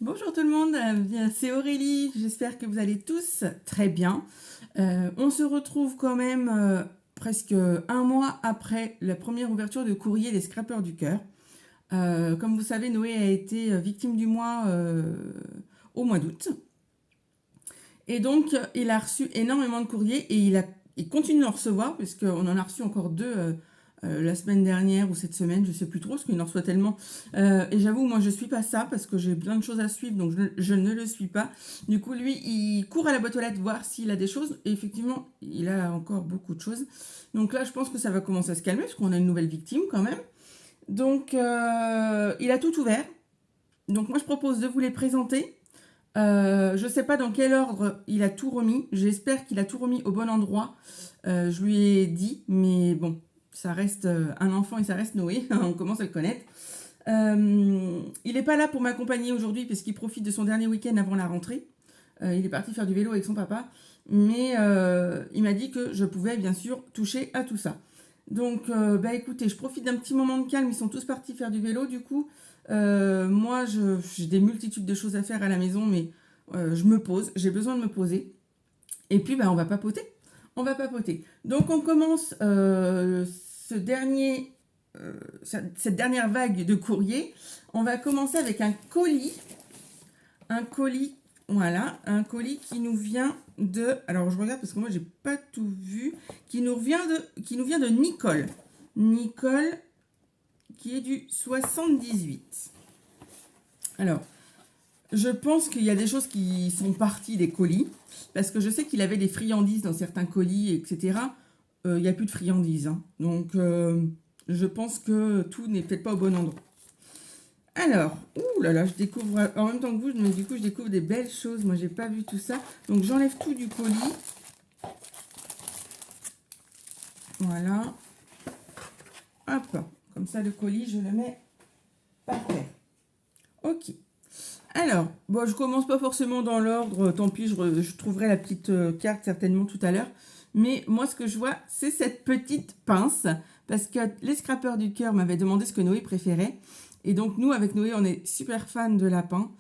Bonjour tout le monde, c'est Aurélie, j'espère que vous allez tous très bien. On se retrouve quand même presque un mois après la première ouverture de courrier des Scrappeurs du Cœur. Comme vous savez, Noé a été victime du mois au mois d'août. Et donc, il a reçu énormément de courriers et il continue d'en recevoir, puisqu'on en a reçu encore deux la semaine dernière ou cette semaine, je ne sais plus trop, parce qu'il en reçoit tellement. Et j'avoue, moi, je ne suis pas ça, parce que j'ai plein de choses à suivre, donc je ne le suis pas. Du coup, lui, il court à la boîte aux lettres voir s'il a des choses, et effectivement, il a encore beaucoup de choses. Donc là, je pense que ça va commencer à se calmer, parce qu'on a une nouvelle victime quand même. Donc, il a tout ouvert. Donc moi, je propose de vous les présenter. Je ne sais pas dans quel ordre il a tout remis. J'espère qu'il a tout remis au bon endroit. Je lui ai dit, mais bon, ça reste un enfant et ça reste Noé. On commence à le connaître. Il n'est pas là pour m'accompagner aujourd'hui parce qu'il profite de son dernier week-end avant la rentrée. Il est parti faire du vélo avec son papa. Mais il m'a dit que je pouvais bien sûr toucher à tout ça. Donc, écoutez, je profite d'un petit moment de calme. Ils sont tous partis faire du vélo du coup. Moi, j'ai des multitudes de choses à faire à la maison, mais je me pose, j'ai besoin de me poser. Et puis, on va papoter. On va papoter. Donc, on commence cette dernière vague de courrier. On va commencer avec un colis. Un colis, voilà, un colis qui nous vient de... Alors, je regarde parce que moi, j'ai pas tout vu. Qui nous vient de Nicole. Nicole, qui est du 78. Alors, je pense qu'il y a des choses qui sont parties des colis, parce que je sais qu'il avait des friandises dans certains colis, etc. Il n'y a plus de friandises, hein. Donc je pense que tout n'est peut-être pas au bon endroit. Alors, ouh là là, je découvre, en même temps que vous, mais du coup je découvre des belles choses, moi j'ai pas vu tout ça. Donc j'enlève tout du colis. Voilà. Hop, comme ça le colis, je le mets par terre. Ok. Alors, bon, je commence pas forcément dans l'ordre, tant pis, je trouverai la petite carte certainement tout à l'heure. Mais moi, ce que je vois, c'est cette petite pince, parce que les Scrappeurs du Cœur m'avaient demandé ce que Noé préférait. Et donc, nous, avec Noé, on est super fans de lapins,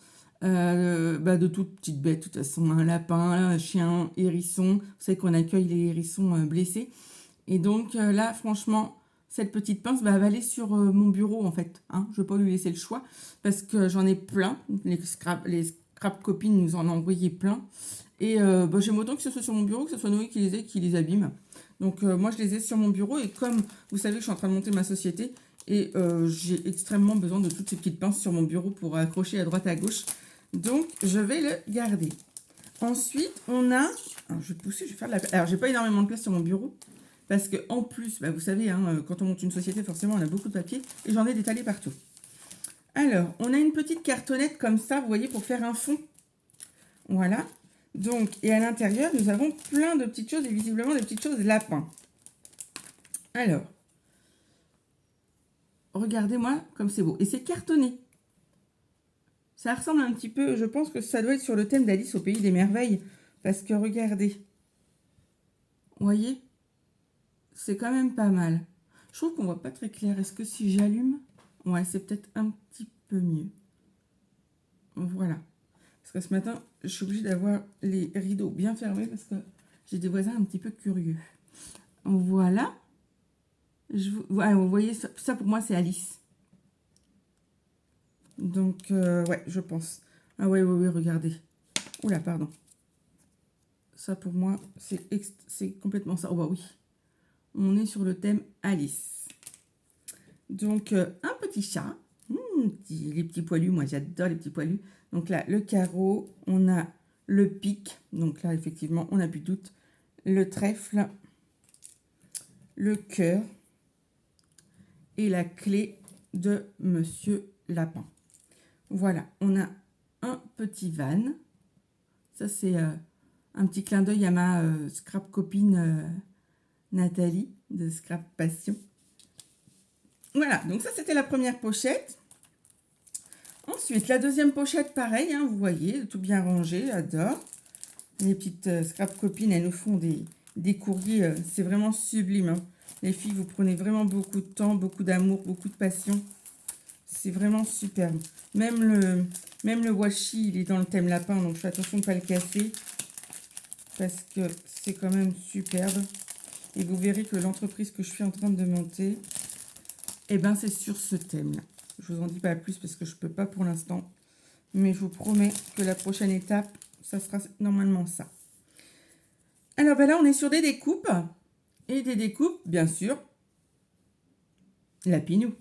de toutes petites bêtes, de toute façon, un lapin, un chien, hérisson. Vous savez qu'on accueille les hérissons blessés. Et donc, là, franchement... Cette petite pince va aller sur mon bureau en fait. Hein. Je ne vais pas lui laisser le choix parce que j'en ai plein. Les scrap copines nous en ont envoyé plein. Et j'aime autant que ce soit sur mon bureau que ce soit Noé qui les ait, qui les abîme. Donc moi je les ai sur mon bureau et comme vous savez que je suis en train de monter ma société et j'ai extrêmement besoin de toutes ces petites pinces sur mon bureau pour accrocher à droite à gauche. Donc je vais le garder. Ensuite on a... Alors je vais pousser, je vais faire de la... Alors j'ai pas énormément de place sur mon bureau. Parce que en plus, vous savez, hein, quand on monte une société, forcément, on a beaucoup de papier. Et j'en ai détalé partout. Alors, on a une petite cartonnette comme ça, vous voyez, pour faire un fond. Voilà. Donc, et à l'intérieur, nous avons plein de petites choses, et visiblement des petites choses lapins. Alors, regardez-moi comme c'est beau. Et c'est cartonné. Ça ressemble un petit peu, je pense que ça doit être sur le thème d'Alice au Pays des Merveilles. Parce que regardez. Vous voyez ? C'est quand même pas mal. Je trouve qu'on voit pas très clair. Est-ce que si j'allume... Ouais, c'est peut-être un petit peu mieux. Voilà. Parce que ce matin, je suis obligée d'avoir les rideaux bien fermés parce que j'ai des voisins un petit peu curieux. Voilà. Ouais, vous voyez, ça pour moi, c'est Alice. Donc, ouais, je pense. Ah ouais, regardez. Oula, pardon. Ça pour moi, c'est complètement ça. Oh bah oui. On est sur le thème Alice. Donc, un petit chat. Les petits poilus, moi j'adore les petits poilus. Donc là, le carreau, on a le pic. Donc là, effectivement, on n'a plus de doute. Le trèfle, le cœur et la clé de Monsieur Lapin. Voilà, on a un petit van. Ça, c'est un petit clin d'œil à ma scrap copine Nathalie de Scrap Passion. Voilà, donc ça, c'était la première pochette. Ensuite, la deuxième pochette, pareil, hein, vous voyez, tout bien rangé, j'adore. Les petites scrap copines, elles nous font des courriers, c'est vraiment sublime. Hein. Les filles, vous prenez vraiment beaucoup de temps, beaucoup d'amour, beaucoup de passion. C'est vraiment superbe. Même le washi, il est dans le thème lapin, donc je fais attention de ne pas le casser. Parce que c'est quand même superbe. Et vous verrez que l'entreprise que je suis en train de monter, eh ben, c'est sur ce thème-là. Je vous en dis pas plus parce que je peux pas pour l'instant. Mais je vous promets que la prochaine étape, ça sera normalement ça. Alors ben là, on est sur des découpes. Et des découpes, bien sûr, lapinou.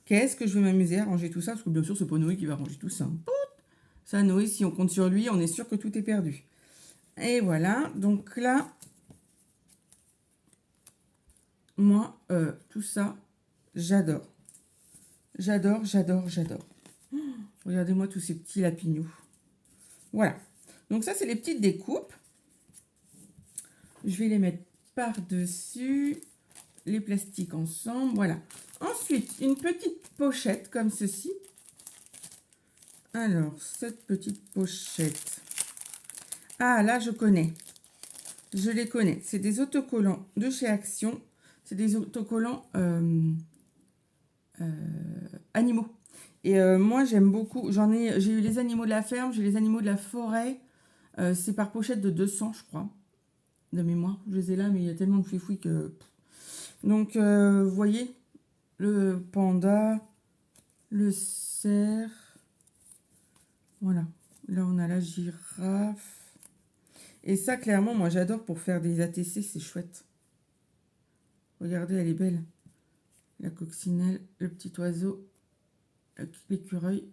Qu'est-ce que je vais m'amuser à ranger tout ça? Parce que bien sûr, c'est pas Noé qui va ranger tout ça. Ça, Noé, si on compte sur lui, on est sûr que tout est perdu. Et voilà, donc là, moi, tout ça, j'adore. J'adore, j'adore, j'adore. Oh, regardez-moi tous ces petits lapignous. Voilà. Donc ça, c'est les petites découpes. Je vais les mettre par-dessus les plastiques ensemble. Voilà. Ensuite, une petite pochette comme ceci. Alors, cette petite pochette. Ah, là, je connais. Je les connais. C'est des autocollants de chez Action. C'est des autocollants animaux. Et moi, j'aime beaucoup. J'ai eu les animaux de la ferme, j'ai les animaux de la forêt. C'est par pochette de 200, je crois, de mémoire. Je les ai là, mais il y a tellement de fouilles que... Donc, vous voyez, le panda, le cerf. Voilà. Là, on a la girafe. Et ça, clairement, moi, j'adore pour faire des ATC. C'est chouette. Regardez, elle est belle. La coccinelle, le petit oiseau, l'écureuil.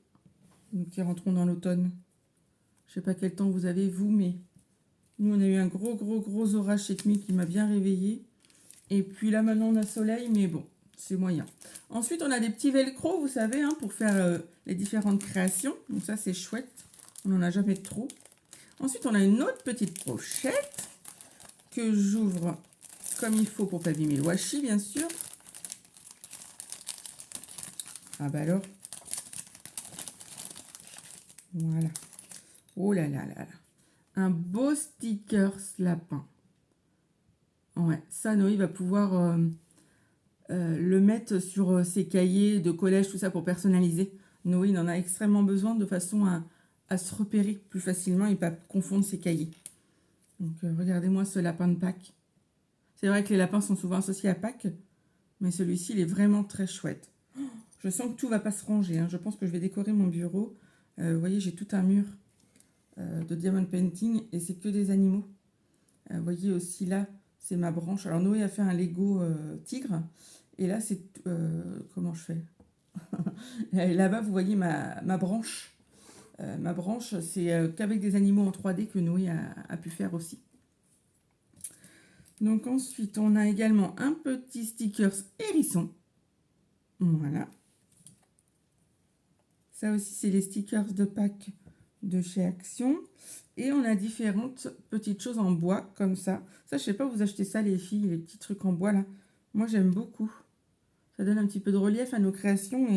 Donc, qui rentreront dans l'automne. Je sais pas quel temps vous avez, vous, mais nous, on a eu un gros orage cette nuit qui m'a bien réveillée. Et puis là, maintenant, on a soleil, mais bon, c'est moyen. Ensuite, on a des petits velcro, vous savez, hein, pour faire les différentes créations. Donc ça, c'est chouette. On n'en a jamais trop. Ensuite, on a une autre petite pochette que j'ouvre comme il faut pour pas abîmer le washi, bien sûr. Ah bah alors. Voilà. Oh là là là là. Un beau stickers lapin. Ouais, ça, Noé va pouvoir le mettre sur ses cahiers de collège, tout ça, pour personnaliser. Noé, il en a extrêmement besoin de façon à se repérer plus facilement et pas confondre ses cahiers. Donc, regardez-moi ce lapin de Pâques. C'est vrai que les lapins sont souvent associés à Pâques, mais celui-ci, il est vraiment très chouette. Je sens que tout va pas se ranger, hein. Je pense que je vais décorer mon bureau. Vous voyez, j'ai tout un mur de diamond painting et c'est que des animaux. Vous voyez aussi là, c'est ma branche. Alors Noé a fait un Lego tigre. Et là, c'est... comment je fais? Là-bas, vous voyez ma branche. Ma branche, c'est qu'avec des animaux en 3D que Noé a pu faire aussi. Donc ensuite, on a également un petit stickers hérisson. Voilà. Ça aussi, c'est les stickers de Pâques de chez Action. Et on a différentes petites choses en bois, comme ça. Ça, je sais pas, vous achetez ça, les filles, les petits trucs en bois, là. Moi, j'aime beaucoup. Ça donne un petit peu de relief à nos créations.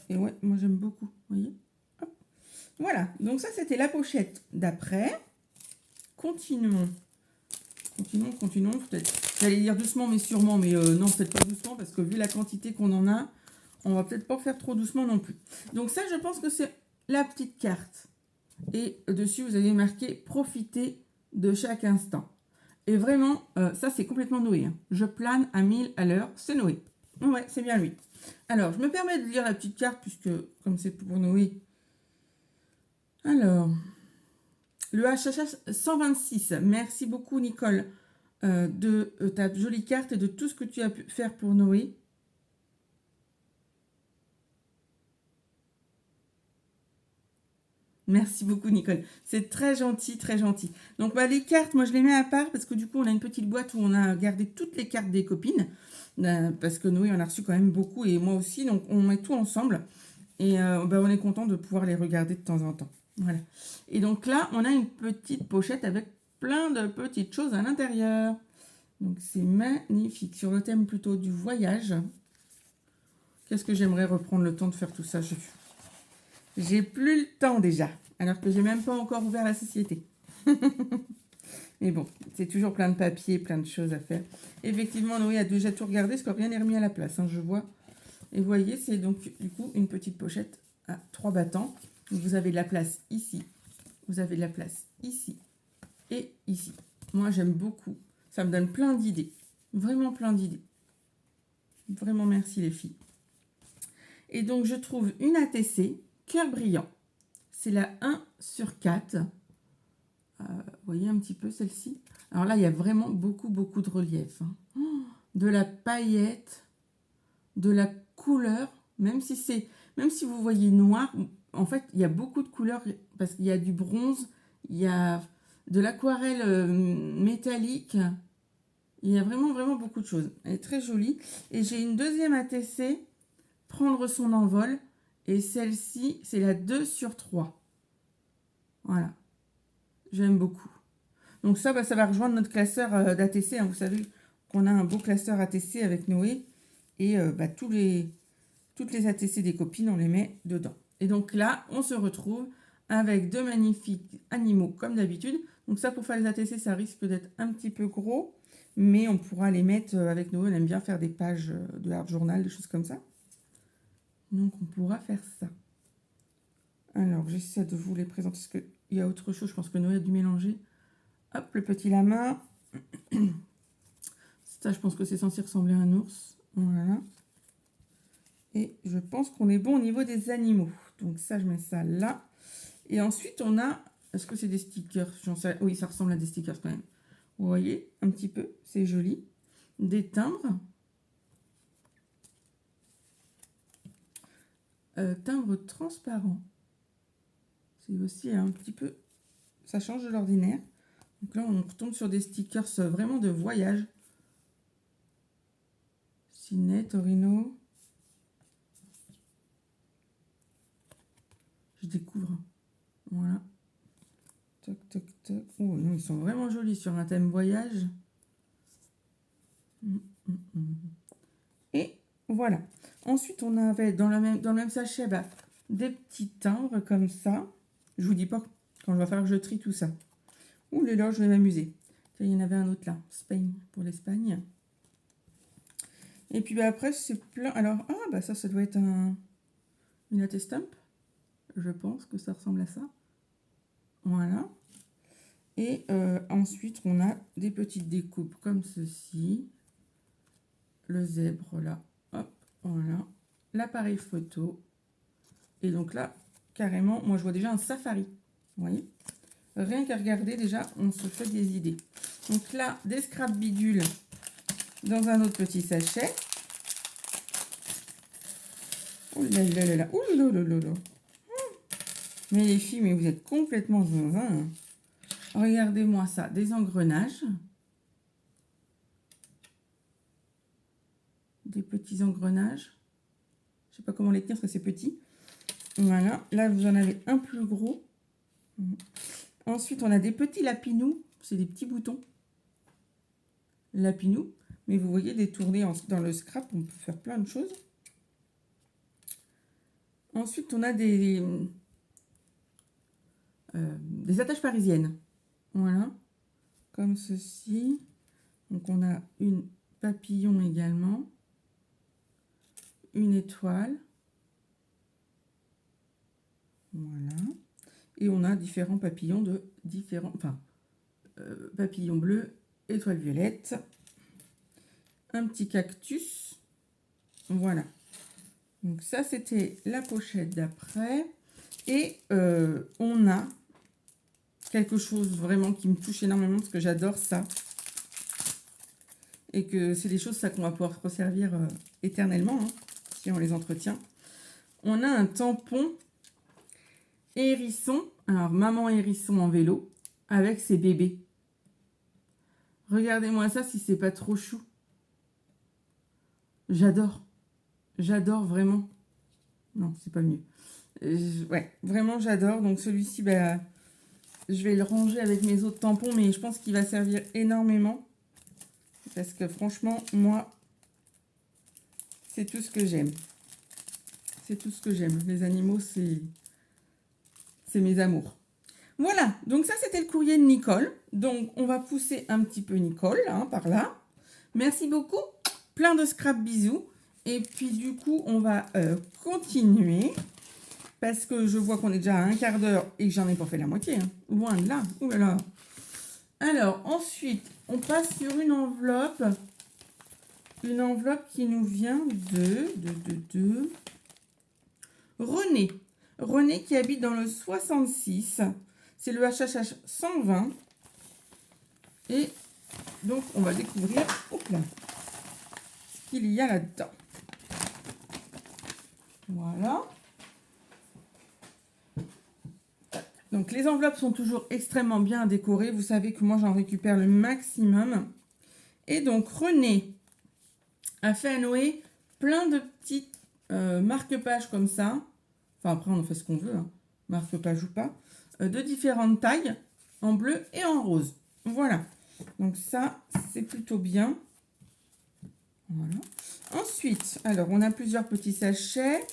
Et ouais, moi, j'aime beaucoup. Vous voyez? Hop. Voilà. Donc ça, c'était la pochette d'après. Continuons. Continuons. Peut-être. J'allais dire doucement, mais sûrement. Mais non, peut-être pas doucement, parce que vu la quantité qu'on en a, on va peut-être pas faire trop doucement non plus. Donc ça, je pense que c'est la petite carte. Et dessus, vous avez marqué « Profiter de chaque instant ». Et vraiment, ça, c'est complètement Noé. Hein. Je plane à 1000 à l'heure. C'est Noé. Ouais, c'est bien lui. Alors, je me permets de lire la petite carte, puisque, comme c'est pour Noé. Alors, le HHH 126. Merci beaucoup, Nicole, de ta jolie carte et de tout ce que tu as pu faire pour Noé. Merci beaucoup, Nicole. C'est très gentil, très gentil. Donc, bah, les cartes, moi, je les mets à part parce que du coup, on a une petite boîte où on a gardé toutes les cartes des copines. Parce que Noé en a reçu quand même beaucoup et moi aussi. Donc, on met tout ensemble. Et bah, on est content de pouvoir les regarder de temps en temps. Voilà. Et donc là, on a une petite pochette avec plein de petites choses à l'intérieur. Donc, c'est magnifique. Sur le thème plutôt du voyage. Qu'est-ce que j'aimerais reprendre le temps de faire tout ça? J'ai plus le temps déjà, alors que j'ai même pas encore ouvert la société. Mais bon, c'est toujours plein de papiers, plein de choses à faire. Effectivement, Noé a déjà tout regardé, parce que rien n'est remis à la place, hein, je vois. Et vous voyez, c'est donc du coup une petite pochette à 3 battants. Donc, vous avez de la place ici, vous avez de la place ici et ici. Moi, j'aime beaucoup. Ça me donne plein d'idées. Vraiment plein d'idées. Vraiment merci les filles. Et donc, je trouve une ATC, cœur brillant. C'est la 1/4. Vous voyez un petit peu celle-ci. Alors là, il y a vraiment beaucoup de relief. Hein. Oh, de la paillette, de la couleur. Même si vous voyez noir, en fait, il y a beaucoup de couleurs parce qu'il y a du bronze, il y a de l'aquarelle métallique. Il y a vraiment beaucoup de choses. Elle est très jolie. Et j'ai une deuxième ATC, prendre son envol. Et celle-ci, c'est la 2/3. Voilà. J'aime beaucoup. Donc ça, ça va rejoindre notre classeur d'ATC. Hein. Vous savez qu'on a un beau classeur ATC avec Noé. Et toutes les ATC des copines, on les met dedans. Et donc là, on se retrouve avec 2 magnifiques animaux comme d'habitude. Donc ça, pour faire les ATC, ça risque d'être un petit peu gros. Mais on pourra les mettre avec Noé. On aime bien faire des pages de art journal, des choses comme ça. Donc on pourra faire ça. Alors, j'essaie de vous les présenter parce qu'il y a autre chose. Je pense que Noé a dû mélanger. Hop, le petit lama. Ça, je pense que c'est censé ressembler à un ours. Voilà. Et je pense qu'on est bon au niveau des animaux. Donc ça, je mets ça là. Et ensuite, on a... Est-ce que c'est des stickers? Oui, ça ressemble à des stickers quand même. Vous voyez, un petit peu. C'est joli. Des timbres. Timbres transparents. C'est aussi un petit peu... Ça change de l'ordinaire. Donc là, on retombe sur des stickers vraiment de voyage. Ciné, Torino. Je découvre. Voilà. Toc, toc, toc. Oh non, ils sont vraiment jolis sur un thème voyage. Et voilà. Ensuite, on avait dans le même sachet des petits timbres comme ça. Je vous dis pas quand il va falloir que je trie tout ça. Ouh là, je vais m'amuser. Il y en avait un autre là. Spain pour l'Espagne. Et puis après, c'est plein. Alors, ça doit être une AT-Stamp. Je pense que ça ressemble à ça. Voilà. Et ensuite, on a des petites découpes comme ceci. Le zèbre là. Hop, voilà. L'appareil photo. Et donc là, carrément, moi je vois déjà un safari. Vous voyez? Rien qu'à regarder, déjà, on se fait des idées. Donc là, des scraps bidules dans un autre petit sachet. Ouh là là là là. Ouh là là là là. Mais les filles, mais vous êtes complètement zinzin. Regardez-moi ça, des engrenages. Des petits engrenages. Je ne sais pas comment les tenir parce que c'est petit. Voilà, là vous en avez un plus gros. Ensuite, on a des petits lapinous. C'est des petits boutons. Lapinous. Mais vous voyez, détourner dans le scrap, on peut faire plein de choses. Ensuite, on a des attaches parisiennes. Voilà. Comme ceci. Donc, on a une papillon également. Une étoile. Voilà. Et on a différents papillons de différents... Enfin, papillon bleu, étoile violette. Un petit cactus. Voilà. Donc ça, c'était la pochette d'après. Et on a quelque chose vraiment qui me touche énormément parce que j'adore ça. Et que c'est des choses ça qu'on va pouvoir se resservir éternellement, hein, si on les entretient. On a un tampon hérisson. Alors, maman hérisson en vélo avec ses bébés. Regardez-moi ça si c'est pas trop chou. J'adore. J'adore vraiment. Non, c'est pas mieux. Ouais, vraiment j'adore. Donc celui-ci, je vais le ranger avec mes autres tampons, mais je pense qu'il va servir énormément. Parce que franchement, moi, c'est tout ce que j'aime. C'est tout ce que j'aime. Les animaux, c'est mes amours. Voilà, donc ça c'était le courrier de Nicole. Donc on va pousser un petit peu Nicole, hein, par là. Merci beaucoup. Plein de scrap bisous. Et puis du coup, on va continuer. Parce que je vois qu'on est déjà à un quart d'heure et que j'en ai pas fait la moitié. Hein. Loin de là. Ouh là là. Alors, ensuite, on passe sur une enveloppe. Une enveloppe qui nous vient de René. René qui habite dans le 66. C'est le HHH 120. Et donc, on va découvrir ce qu'il y a là-dedans. Voilà. Donc, les enveloppes sont toujours extrêmement bien décorées. Vous savez que moi, j'en récupère le maximum. Et donc, René a fait à Noé plein de petites marque-pages comme ça. Enfin, après, on en fait ce qu'on veut, hein, marque-page ou pas. De différentes tailles, en bleu et en rose. Voilà. Donc ça, c'est plutôt bien. Voilà. Ensuite, alors, on a plusieurs petits sachets.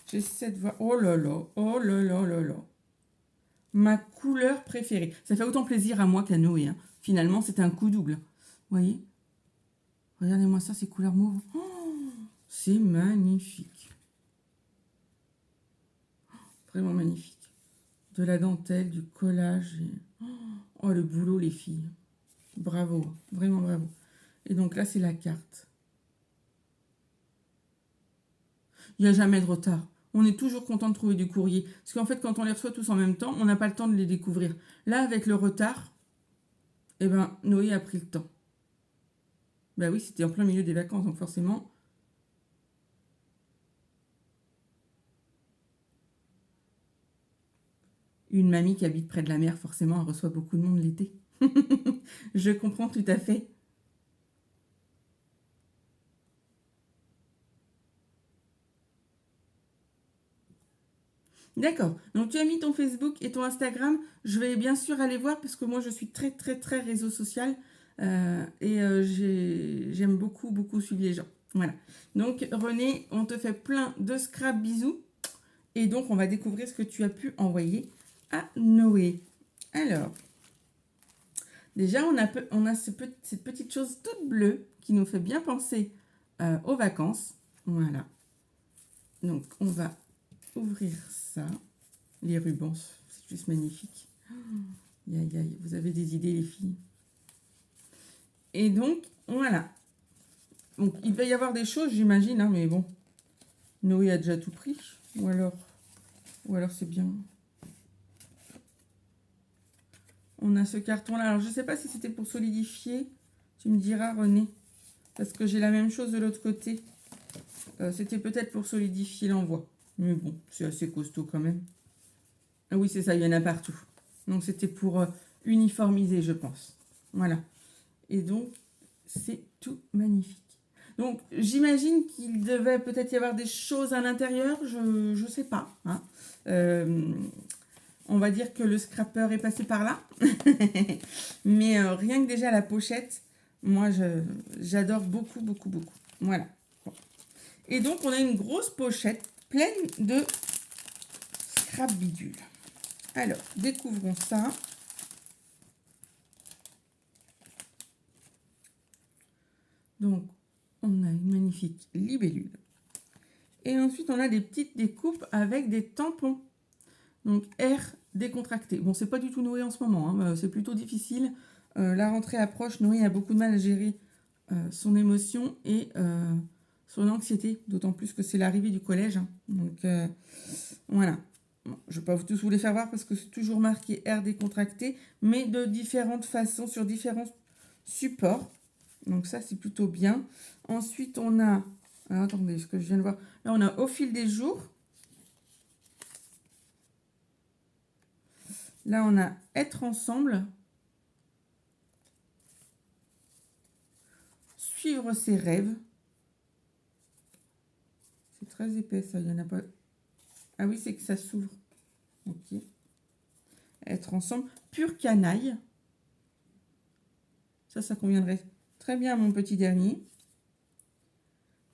J'essaie de voir. Oh là là, oh là là là là. Ma couleur préférée. Ça fait autant plaisir à moi qu'à Noé. Hein. Finalement, c'est un coup double. Vous voyez? Regardez-moi ça, ces couleurs mauves. Oh, c'est magnifique. Vraiment magnifique. De la dentelle, du collage. Et... oh, le boulot, les filles. Bravo, vraiment bravo. Et donc là, c'est la carte. Il n'y a jamais de retard. On est toujours content de trouver du courrier. Parce qu'en fait, quand on les reçoit tous en même temps, on n'a pas le temps de les découvrir. Là, avec le retard, eh ben, Noé a pris le temps. Ben oui, c'était en plein milieu des vacances, donc forcément. Une mamie qui habite près de la mer, forcément, elle reçoit beaucoup de monde l'été. Je comprends tout à fait. D'accord. Donc, tu as mis ton Facebook et ton Instagram. Je vais bien sûr aller voir parce que moi, je suis très, très, très réseau social. J'aime beaucoup, beaucoup suivre les gens. Voilà. Donc, René, on te fait plein de scrap bisous. Et donc, on va découvrir ce que tu as pu envoyer à Noé. Alors, déjà, on a cette petite chose toute bleue qui nous fait bien penser aux vacances. Voilà. Donc, on va ouvrir ça. Les rubans, c'est juste magnifique. Aïe, aïe, vous avez des idées, les filles. Et donc, voilà. Donc, il va y avoir des choses, j'imagine, hein, mais bon. Noé a déjà tout pris. Ou alors c'est bien. On a ce carton-là. Alors, je ne sais pas si c'était pour solidifier. Tu me diras, René. Parce que j'ai la même chose de l'autre côté. C'était peut-être pour solidifier l'envoi. Mais bon, c'est assez costaud quand même. Ah oui, c'est ça, il y en a partout. Donc, c'était pour uniformiser, je pense. Voilà. Et donc, c'est tout magnifique. Donc, j'imagine qu'il devait peut-être y avoir des choses à l'intérieur. Je ne sais pas. Hein. On va dire que le scrapper est passé par là. Mais rien que déjà la pochette, moi, j'adore beaucoup, beaucoup, beaucoup. Voilà. Bon. Et donc, on a une grosse pochette pleine de scrap bidule. Alors, découvrons ça. Donc, on a une magnifique libellule. Et ensuite, on a des petites découpes avec des tampons. Donc, air décontracté. Bon, c'est pas du tout Noé en ce moment. Hein, c'est plutôt difficile. La rentrée approche. Noé a beaucoup de mal à gérer son émotion et son anxiété. D'autant plus que c'est l'arrivée du collège. Hein. Donc, voilà. Bon, je ne vais pas tous vous les faire voir parce que c'est toujours marqué air décontracté, mais de différentes façons sur différents supports. Donc ça, c'est plutôt bien. Ensuite, on a... alors, attendez, ce que je viens de voir. Là, on a au fil des jours. Là, on a être ensemble. Suivre ses rêves. C'est très épais, ça. Il n'y en a pas... ah oui, c'est que ça s'ouvre. Ok. Être ensemble. Pure canaille. Ça conviendrait très bien à mon petit dernier.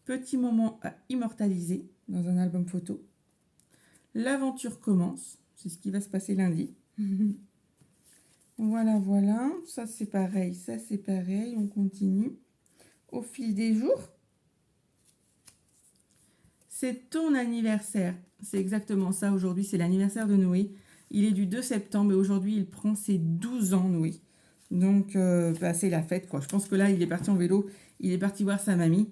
Petit moment à immortaliser dans un album photo. L'aventure commence. C'est ce qui va se passer lundi. Voilà, voilà. Ça, c'est pareil. Ça, c'est pareil. On continue. au fil des jours. C'est ton anniversaire. C'est exactement ça. Aujourd'hui, c'est l'anniversaire de Noé. Il est du 2 septembre et aujourd'hui, il prend ses 12 ans, Noé. Donc, bah, c'est la fête, quoi. Je pense que là, il est parti en vélo. Il est parti voir sa mamie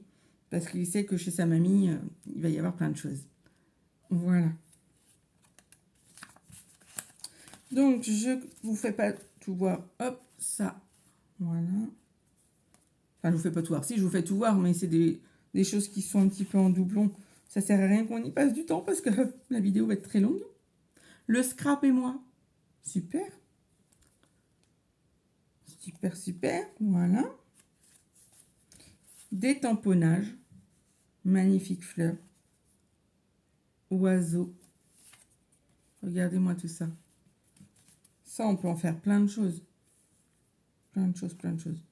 parce qu'il sait que chez sa mamie, il va y avoir plein de choses. Voilà. Donc, je vous fais pas tout voir. Hop, ça. Voilà. Enfin, je vous fais pas tout voir. Si, je vous fais tout voir, mais c'est des choses qui sont un petit peu en doublon. Ça sert à rien qu'on y passe du temps parce que la vidéo va être très longue. Le scrap et moi. Super. Super, super. Voilà. Des tamponnages. Magnifique fleur. Oiseau. Regardez-moi tout ça. Ça, on peut en faire plein de choses. Plein de choses, plein de choses.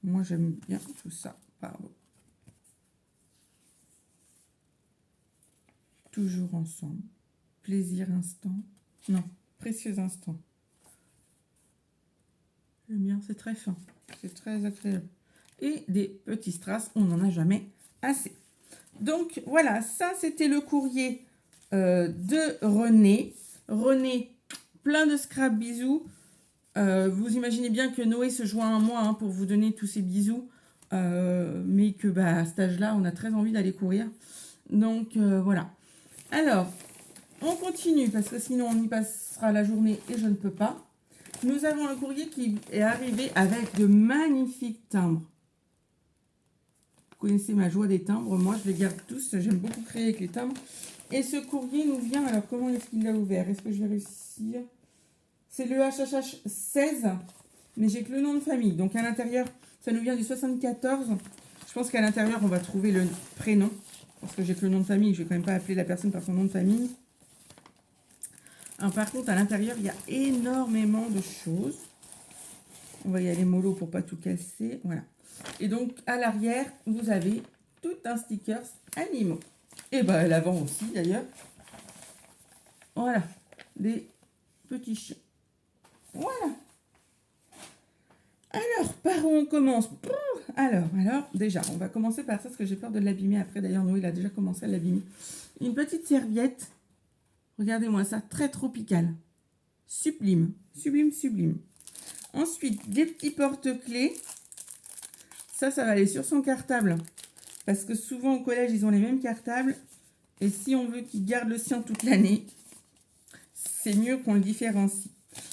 Moi, j'aime bien tout ça. Pardon. Toujours ensemble. Plaisir instant. Non, précieux instant. Le mien, c'est très fin. C'est très agréable. Et des petits strass, on n'en a jamais assez. Donc, voilà, ça, c'était le courrier de René. René, plein de scrap bisous. Vous imaginez bien que Noé se joint à moi pour vous donner tous ces bisous. Mais que bah, à cet âge-là, on a très envie d'aller courir. Donc, voilà. Alors, on continue parce que sinon, on y passera la journée et je ne peux pas. Nous avons un courrier qui est arrivé avec de magnifiques timbres. Vous connaissez ma joie des timbres. Moi, je les garde tous. J'aime beaucoup créer avec les timbres. Et ce courrier nous vient... Alors, comment est-ce qu'il l'a ouvert? Est-ce que je vais réussir? C'est le HHH 16, mais j'ai que le nom de famille. Donc, à l'intérieur, ça nous vient du 74. Je pense qu'à l'intérieur, on va trouver le prénom. Parce que j'ai que le nom de famille. Je ne vais quand même pas appeler la personne par son nom de famille. Alors, par contre, à l'intérieur, il y a énormément de choses. On va y aller mollo pour pas tout casser. Voilà. Et donc, à l'arrière, vous avez tout un sticker animaux. Et bien, à l'avant aussi, d'ailleurs. Voilà. Des petits chiens. Voilà. Alors, par où on commence? Alors, déjà, on va commencer par ça, parce que j'ai peur de l'abîmer après. D'ailleurs, Noé, il a déjà commencé à l'abîmer. Une petite serviette. Regardez-moi ça, très tropical. Sublime, sublime, sublime. Ensuite, des petits porte-clés. Ça va aller sur son cartable. Parce que souvent, au collège, ils ont les mêmes cartables. Et si on veut qu'il garde le sien toute l'année, c'est mieux qu'on le différencie.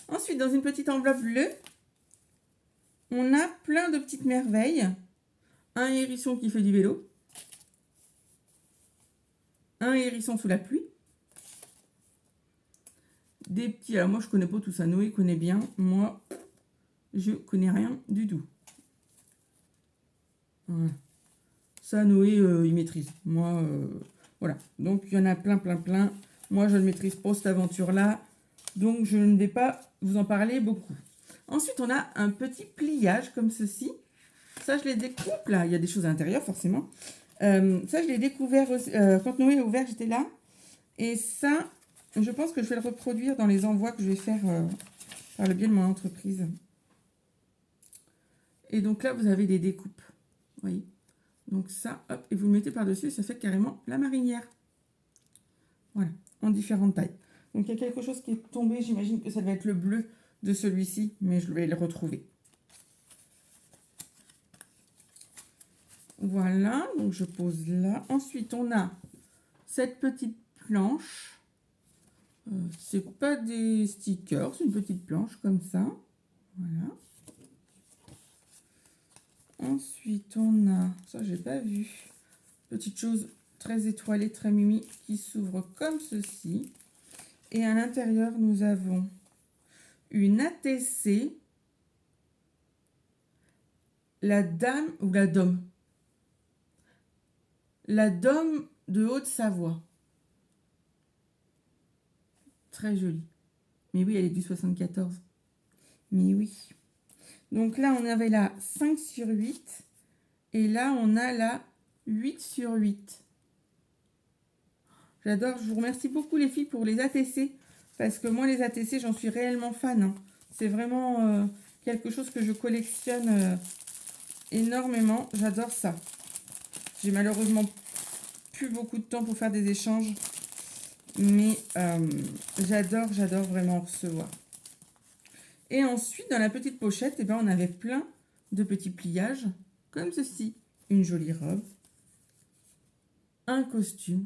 Ensuite, dans une petite enveloppe bleue, on a plein de petites merveilles. Un hérisson qui fait du vélo. Un hérisson sous la pluie. Des petits... Alors, moi, je connais pas tout ça. Noé connaît bien. Moi, je connais rien du tout. Voilà. Ça, Noé, il maîtrise. Moi, voilà. Donc, il y en a plein, plein, plein. Moi, je ne maîtrise pas cette aventure-là. Donc, je ne vais pas vous en parler beaucoup. Ensuite, on a un petit pliage comme ceci. Ça, je l'ai découvert. Là, il y a des choses à l'intérieur, forcément. Ça, je l'ai découvert quand Noé a ouvert, j'étais là. Et ça, je pense que je vais le reproduire dans les envois que je vais faire par le biais de mon entreprise. Et donc là, vous avez des découpes. Vous voyez? Donc ça, hop, et vous le mettez par-dessus, ça fait carrément la marinière. Voilà, en différentes tailles. Donc il y a quelque chose qui est tombé, j'imagine que ça va être le bleu de celui-ci, mais je vais le retrouver. Voilà, donc je pose là. Ensuite, on a cette petite planche. C'est pas des stickers, c'est une petite planche comme ça. Voilà. Ensuite, on a, ça j'ai pas vu, petite chose très étoilée, très mimi, qui s'ouvre comme ceci. Et à l'intérieur, nous avons une ATC, la dame ou la dôme. La dôme de Haute-Savoie. Très jolie. Mais oui, elle est du 74. Mais oui. Donc là, on avait la 5 sur 8. Et là, on a la 8 sur 8. J'adore. Je vous remercie beaucoup les filles pour les ATC. Parce que moi, les ATC, j'en suis réellement fan. Hein. C'est vraiment quelque chose que je collectionne énormément. J'adore ça. J'ai malheureusement plus beaucoup de temps pour faire des échanges. Mais j'adore vraiment recevoir. Et ensuite, dans la petite pochette, eh ben, on avait plein de petits pliages, comme ceci. Une jolie robe. Un costume.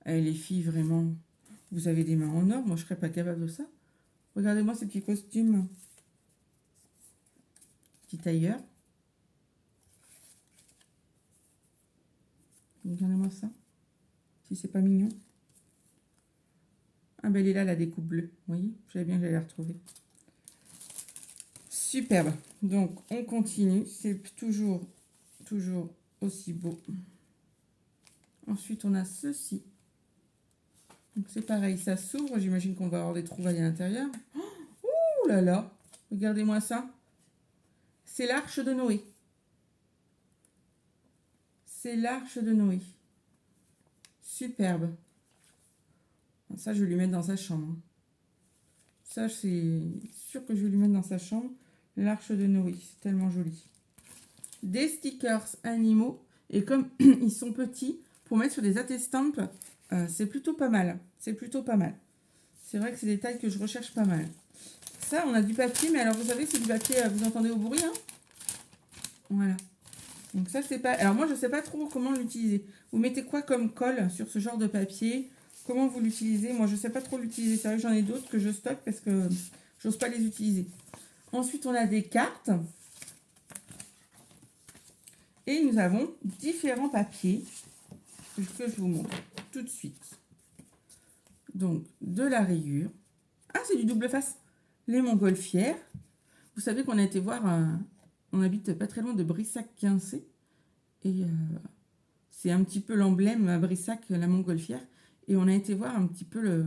Eh, les filles, vraiment, vous avez des mains en or. Moi, je ne serais pas capable de ça. Regardez-moi ces petits costumes. Petit tailleur. Regardez-moi ça. Si c'est pas mignon. Ah ben elle est là, la découpe bleue. Vous voyez, je savais bien que j'allais la retrouver. Superbe. Donc, on continue. C'est toujours aussi beau. Ensuite, on a ceci. Donc, c'est pareil, ça s'ouvre. J'imagine qu'on va avoir des trouvailles à l'intérieur. Oh là là. Regardez-moi ça. C'est l'arche de Noé. C'est l'arche de Noé. Superbe. Ça, je vais lui mettre dans sa chambre. Ça, c'est sûr que je vais lui mettre dans sa chambre. L'arche de Noé, c'est tellement joli. Des stickers animaux. Et comme ils sont petits, pour mettre sur des attestampes, c'est plutôt pas mal. C'est plutôt pas mal. C'est vrai que c'est des tailles que je recherche pas mal. Ça, on a du papier, mais alors vous savez, c'est du papier, vous entendez au bruit, hein? Voilà. Donc ça, c'est pas... Alors moi, je sais pas trop comment l'utiliser. Vous mettez quoi comme colle sur ce genre de papier? Comment vous l'utilisez? Moi, je sais pas trop l'utiliser. C'est vrai que j'en ai d'autres que je stocke parce que j'ose pas les utiliser. Ensuite, on a des cartes. Et nous avons différents papiers que je vous montre tout de suite. Donc, de la rayure. Ah, c'est du double face. Les montgolfières. Vous savez qu'on a été voir... on habite pas très loin de Brissac-Quincé. Et c'est un petit peu l'emblème à Brissac, la montgolfière. Et on a été voir un petit peu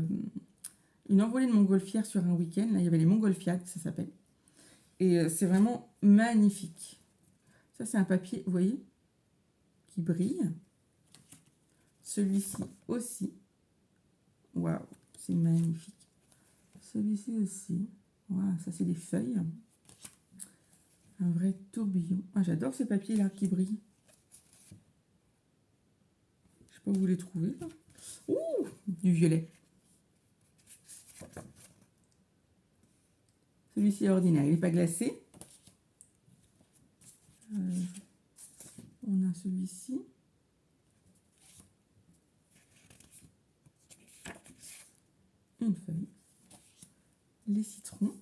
une envolée de montgolfières sur un week-end. Là, il y avait les montgolfiades, ça s'appelle. Et c'est vraiment magnifique. Ça, c'est un papier, vous voyez, qui brille. Celui-ci aussi. Waouh, c'est magnifique. Celui-ci aussi. Waouh, ça, c'est des feuilles. Un vrai tourbillon. Ah, j'adore ces papiers-là qui brillent. Je sais pas où vous les trouvez, là. Ouh, du violet. Celui-ci est ordinaire, il n'est pas glacé. On a celui-ci. Une feuille. Les citrons.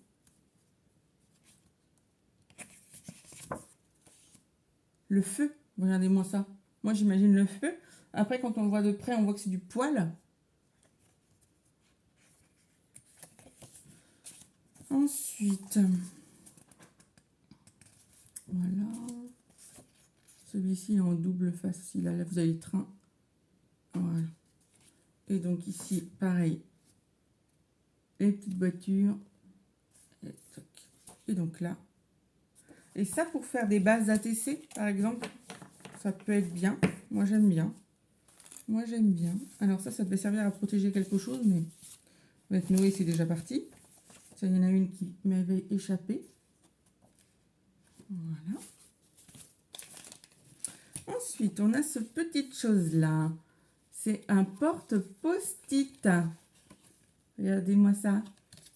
Le feu, regardez-moi ça. Moi, j'imagine le feu. Après, quand on le voit de près, on voit que c'est du poil. Ensuite, voilà. Celui-ci est en double face. Là, vous avez le train. Voilà. Et donc ici, pareil. Les petites voitures. Et donc là. Et ça, pour faire des bases ATC, par exemple, ça peut être bien. Moi, j'aime bien. Moi, j'aime bien. Alors ça devait servir à protéger quelque chose, mais avec Noé, c'est déjà parti. Ça, il y en a une qui m'avait échappé. Voilà. Ensuite, on a ce petite chose-là. C'est un porte-post-it. Regardez-moi ça.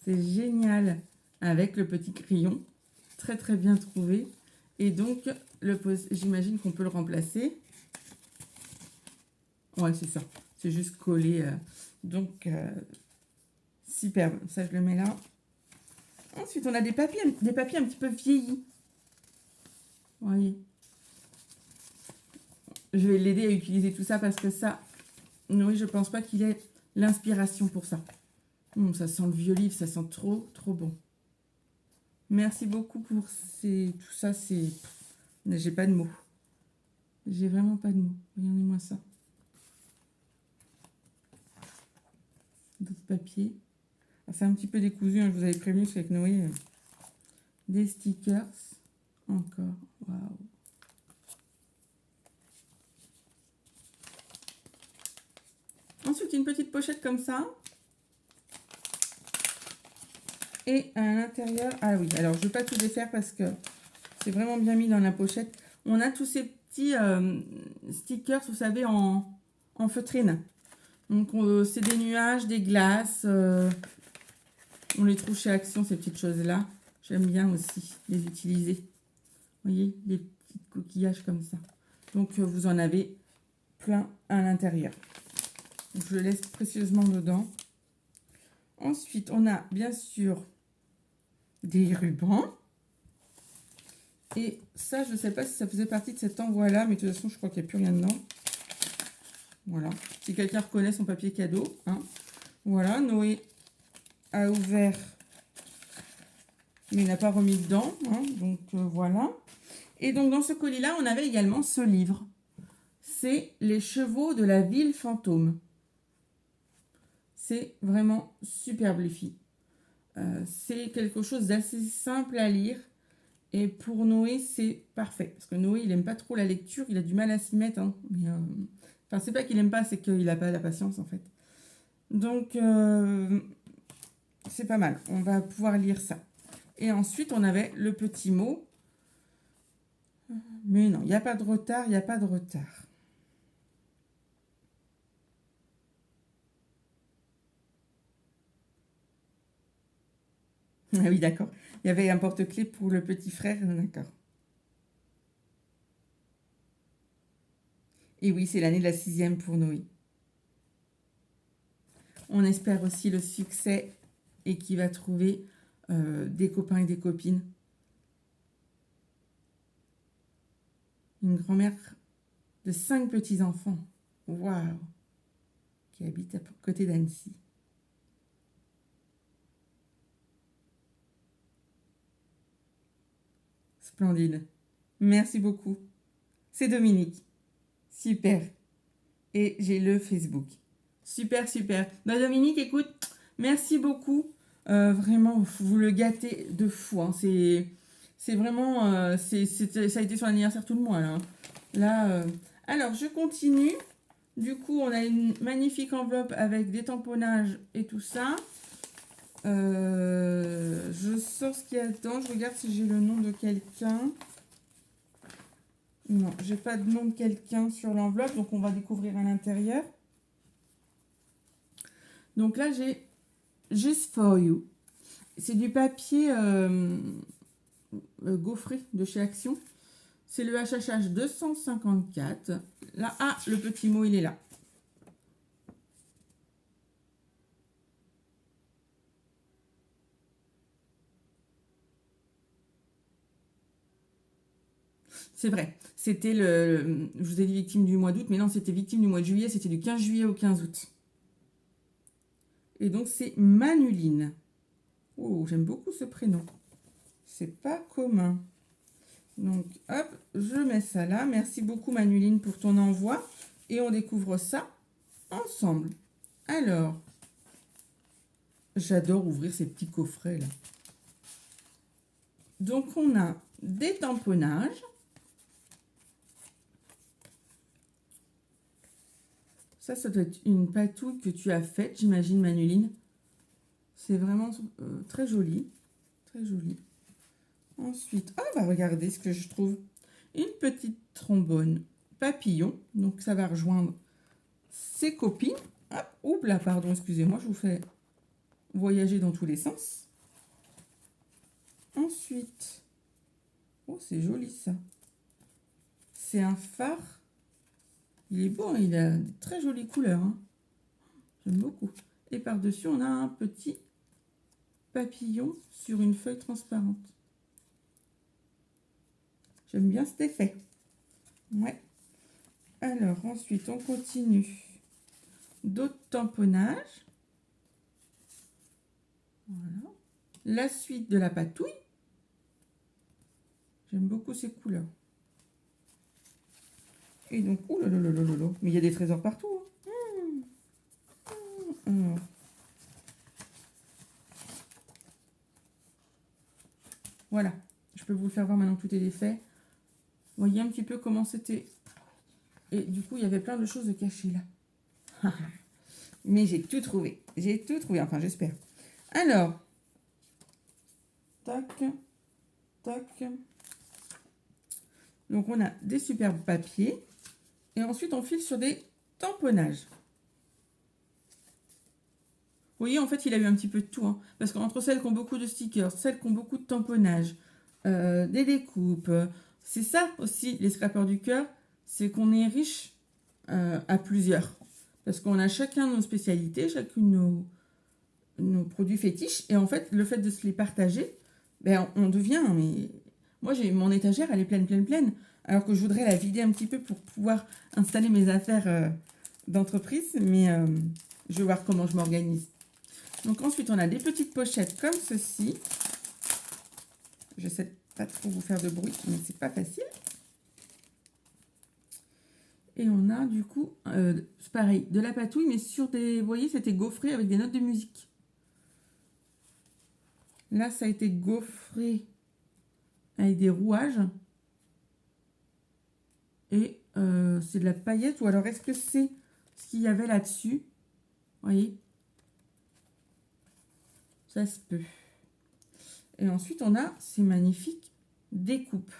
C'est génial. Avec le petit crayon. Très, très bien trouvé. Et donc, j'imagine qu'on peut le remplacer. Ouais, c'est ça. C'est juste collé. Donc, superbe. Ça, je le mets là. Ensuite, on a des papiers un petit peu vieillis. Vous voyez. Je vais l'aider à utiliser tout ça parce que ça, oui, je pense pas qu'il ait l'inspiration pour ça. Ça sent le vieux livre, ça sent trop, trop bon. Merci beaucoup pour tout ça. J'ai pas de mots. J'ai vraiment pas de mots. Regardez-moi ça. D'autres papiers. C'est un petit peu décousu, hein, je vous avais prévenu, parce qu'avec Noé, des stickers. Encore. Waouh. Ensuite, une petite pochette comme ça. Et à l'intérieur... Ah oui, alors je ne vais pas tout défaire parce que C'est vraiment bien mis dans la pochette. On a tous ces petits stickers, vous savez, en feutrine. Donc, c'est des nuages, des glaces. On les trouve chez Action, ces petites choses-là. J'aime bien aussi les utiliser. Vous voyez, des petits coquillages comme ça. Donc, vous en avez plein à l'intérieur. Je le laisse précieusement dedans. Ensuite, on a bien sûr des rubans. Et ça, je ne sais pas si ça faisait partie de cet envoi-là, mais de toute façon, je crois qu'il n'y a plus rien dedans. Voilà. Si quelqu'un reconnaît son papier cadeau. Hein. Voilà, Noé a ouvert, mais il n'a pas remis dedans. Hein. Donc, voilà. Et donc, dans ce colis-là, on avait également ce livre. C'est Les chevaux de la ville fantôme. C'est vraiment superbe, les filles. C'est quelque chose d'assez simple à lire. Et pour Noé, c'est parfait. Parce que Noé, il n'aime pas trop la lecture. Il a du mal à s'y mettre. Hein. Mais, enfin, c'est pas qu'il n'aime pas, c'est qu'il n'a pas la patience, en fait. Donc, c'est pas mal. On va pouvoir lire ça. Et ensuite, on avait le petit mot. Mais non, il n'y a pas de retard, il n'y a pas de retard. Ah oui, d'accord. Il y avait un porte-clés pour le petit frère, d'accord. Et oui, c'est l'année de la 6e pour Noé. On espère aussi le succès et qu'il va trouver des copains et des copines. Une grand-mère de 5 petits-enfants. Waouh! Qui habite à côté d'Annecy. Splendide. Merci beaucoup. C'est Dominique. Super. Et j'ai le Facebook. Super, super. Bah, Dominique, écoute, merci beaucoup. Vraiment, vous le gâtez de fou. Hein. C'est vraiment... ça a été son anniversaire tout le mois. Là, alors, je continue. Du coup, on a une magnifique enveloppe avec des tamponnages et tout ça. Je sors ce qu'il y a dedans. Je regarde si j'ai le nom de quelqu'un. Non, j'ai pas de nom de quelqu'un sur l'enveloppe. Donc, on va découvrir à l'intérieur. Donc là, j'ai Just for You. C'est du papier gaufré de chez Action. C'est le HHH 254. Là, ah, le petit mot, il est là. C'est vrai. C'était le... Je vous ai dit victime du mois d'août, mais non, c'était victime du mois de juillet. C'était du 15 juillet au 15 août. Et donc, c'est Manuline. Oh, j'aime beaucoup ce prénom. C'est pas commun. Donc, hop, je mets ça là. Merci beaucoup, Manuline, pour ton envoi. Et on découvre ça ensemble. Alors, j'adore ouvrir ces petits coffrets là. Donc, on a des tamponnages. Ça doit être une patouille que tu as faite, j'imagine, Manuline. C'est vraiment très joli. Très joli. Ensuite, ah bah regardez ce que je trouve. Une petite trombone papillon. Donc, ça va rejoindre ses copines. Hop, oups là, pardon, excusez-moi, je vous fais voyager dans tous les sens. Ensuite, oh, c'est joli ça. C'est un phare. Il est beau, hein, il a de très jolies couleurs. Hein. J'aime beaucoup. Et par-dessus, on a un petit papillon sur une feuille transparente. J'aime bien cet effet. Ouais. Alors, ensuite, on continue. D'autres tamponnages. Voilà. La suite de la patouille. J'aime beaucoup ces couleurs. Et donc, oh là là là là là là, mais il y a des trésors partout. Hein. Voilà, je peux vous le faire voir maintenant que tout est défait. Vous voyez un petit peu comment c'était. Et du coup, il y avait plein de choses cachées là. Mais j'ai tout trouvé. J'ai tout trouvé, enfin j'espère. Alors, tac, tac. Donc, on a des superbes papiers. Et ensuite, on file sur des tamponnages. Vous voyez, en fait, il a eu un petit peu de tout. Hein, parce qu'entre celles qui ont beaucoup de stickers, celles qui ont beaucoup de tamponnages, des découpes, c'est ça aussi, les scrapeurs du cœur, c'est qu'on est riche à plusieurs. Parce qu'on a chacun nos spécialités, chacune nos produits fétiches. Et en fait, le fait de se les partager, ben, on devient... Mais... Moi, j'ai mon étagère, elle est pleine, pleine, pleine. Alors que je voudrais la vider un petit peu pour pouvoir installer mes affaires d'entreprise. Mais je vais voir comment je m'organise. Donc ensuite, on a des petites pochettes comme ceci. Je sais pas trop vous faire de bruit, mais c'est pas facile. Et on a du coup, c'est pareil, de la patouille, mais sur des... Vous voyez, c'était gaufré avec des notes de musique. Là, ça a été gaufré avec des rouages. Et c'est de la paillette, ou alors est-ce que c'est ce qu'il y avait là-dessus? Vous voyez? Ça se peut. Et ensuite, on a ces magnifiques découpes.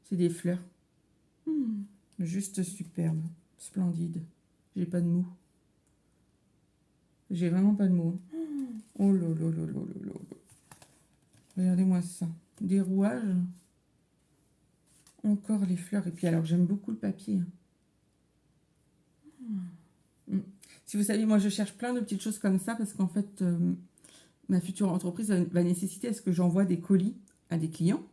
C'est des fleurs. Juste superbe, splendide. J'ai pas de mots. J'ai vraiment pas de mots. Oh là là là là là là. Regardez-moi ça. Des rouages. Encore les fleurs. Et puis alors, j'aime beaucoup le papier. Si vous savez, moi, je cherche plein de petites choses comme ça parce qu'en fait, ma future entreprise va nécessiter à ce que j'envoie des colis à des clients.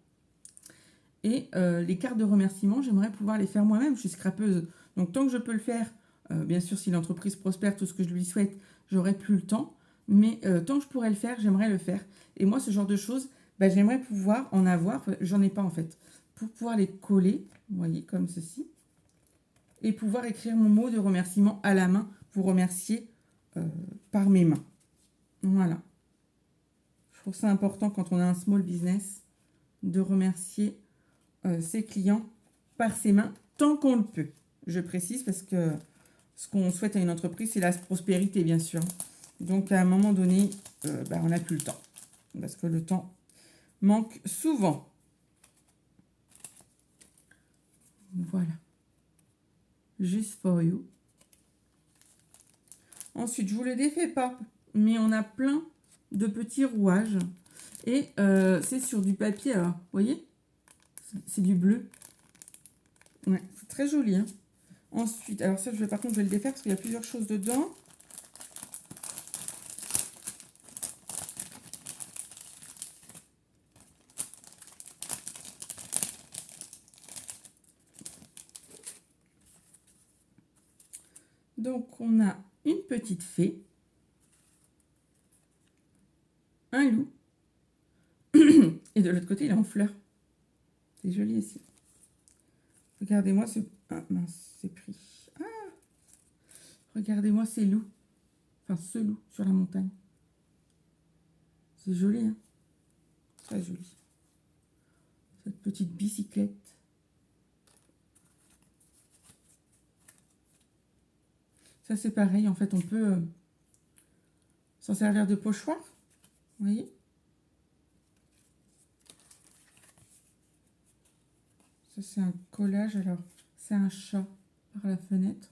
Et les cartes de remerciement, j'aimerais pouvoir les faire moi-même. Je suis scrapeuse. Donc, tant que je peux le faire, bien sûr, si l'entreprise prospère, tout ce que je lui souhaite, j'aurai plus le temps. Mais tant que je pourrais le faire, j'aimerais le faire. Et moi, ce genre de choses, bah, j'aimerais pouvoir en avoir. J'en ai pas, en fait. Pour pouvoir les coller, vous voyez, comme ceci. Et pouvoir écrire mon mot de remerciement à la main pour remercier par mes mains. Voilà. Je trouve ça important quand on a un small business de remercier ses clients par ses mains tant qu'on le peut. Je précise parce que ce qu'on souhaite à une entreprise, c'est la prospérité, bien sûr. Donc, à un moment donné, on n'a plus le temps. Parce que le temps manque souvent. Voilà. Just for you. Ensuite, je ne vous le défais pas, mais on a plein de petits rouages. Et c'est sur du papier, alors, vous voyez? C'est du bleu. Ouais, c'est très joli. Hein. Ensuite, alors ça, par contre, je vais le défaire parce qu'il y a plusieurs choses dedans. Donc, on a une petite fée, un loup, et de l'autre côté, il est en fleurs. C'est joli ici. Regardez-moi ce... Ah, mince, c'est pris. Ah, regardez-moi ces loups. Enfin, ce loup sur la montagne. C'est joli, hein? Très joli. Cette petite bicyclette. Ça, c'est pareil. En fait, on peut s'en servir de pochoir. Vous voyez? Ça, c'est un collage. Alors, c'est un chat par la fenêtre.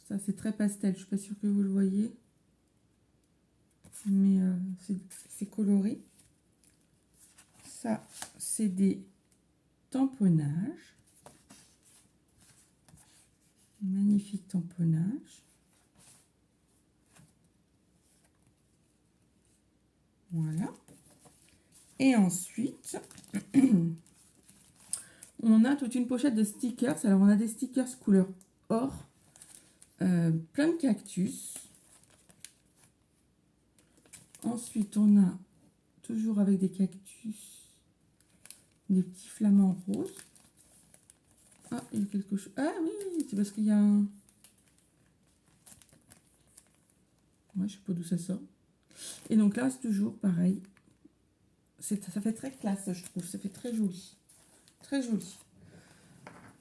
Ça, c'est très pastel. Je ne suis pas sûre que vous le voyez. Mais c'est coloré. Ça, c'est des tamponnages. Magnifique tamponnage. Voilà. Et ensuite, on a toute une pochette de stickers. Alors, on a des stickers couleur or. Plein de cactus. Ensuite, on a, toujours avec des cactus, des petits flamants roses. Ah, il y a quelque chose. Ah oui, c'est parce qu'il y a un... Ouais, je sais pas d'où ça sort. Et donc là, c'est toujours pareil. Ça fait très classe, je trouve. Ça fait très joli. Très joli.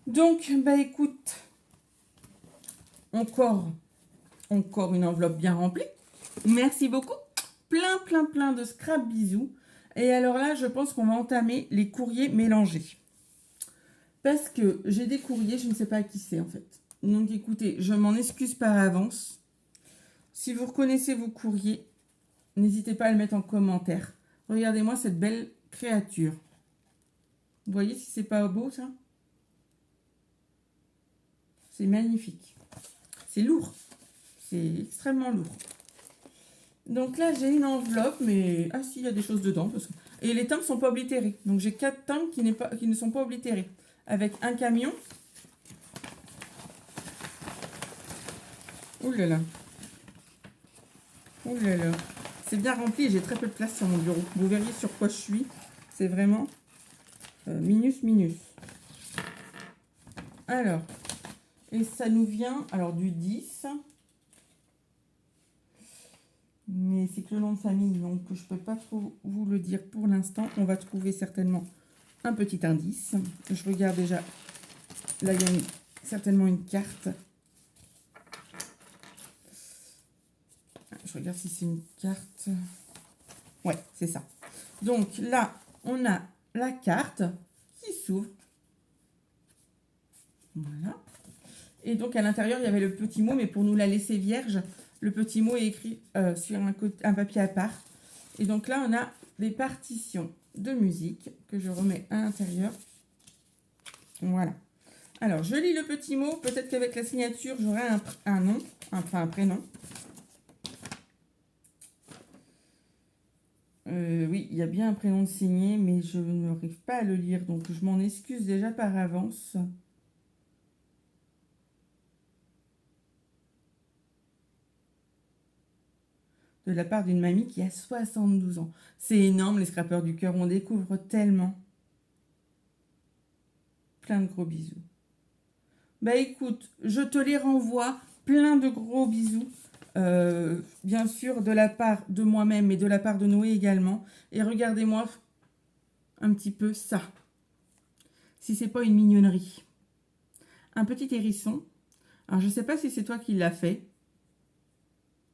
Donc, bah écoute, encore une enveloppe bien remplie. Merci beaucoup. plein de scrap bisous. Et alors là, je pense qu'on va entamer les courriers mélangés. Parce que j'ai des courriers, je ne sais pas à qui c'est en fait. Donc écoutez, je m'en excuse par avance. Si vous reconnaissez vos courriers, n'hésitez pas à le mettre en commentaire. Regardez-moi cette belle créature. Vous voyez si c'est pas beau ça? C'est magnifique. C'est lourd. C'est extrêmement lourd. Donc là, j'ai une enveloppe, mais... Ah si, il y a des choses dedans. Parce que... Et les timbres ne sont pas oblitérés. Donc j'ai 4 timbres qui ne sont pas oblitérés. Avec un camion. Ouh là là. Ouh là là. C'est bien rempli et j'ai très peu de place sur mon bureau. Vous verriez sur quoi je suis. C'est vraiment minus. Alors, et ça nous vient alors du 10. Mais c'est que le nom de famille, donc je ne peux pas trop vous le dire pour l'instant. On va trouver certainement un petit indice. Je regarde déjà. Là, il y a certainement une carte. Je regarde si c'est une carte. Ouais, c'est ça. Donc là, on a la carte qui s'ouvre. Voilà. Et donc à l'intérieur, il y avait le petit mot, mais pour nous la laisser vierge, le petit mot est écrit sur un papier à part. Et donc là, on a des partitions de musique que je remets à l'intérieur. Voilà. Alors, je lis le petit mot. Peut-être qu'avec la signature, j'aurai un nom, enfin un prénom. Oui, il y a bien un prénom de signé, mais je n'arrive pas à le lire, donc je m'en excuse déjà par avance. De la part d'une mamie qui a 72 ans. C'est énorme, les scrapeurs du cœur, on découvre tellement. Plein de gros bisous. Bah écoute, je te les renvoie, plein de gros bisous. Bien sûr, de la part de moi-même et de la part de Noé également. Et regardez-moi un petit peu ça. Si c'est pas une mignonnerie. Un petit hérisson. Alors, je ne sais pas si c'est toi qui l'as fait.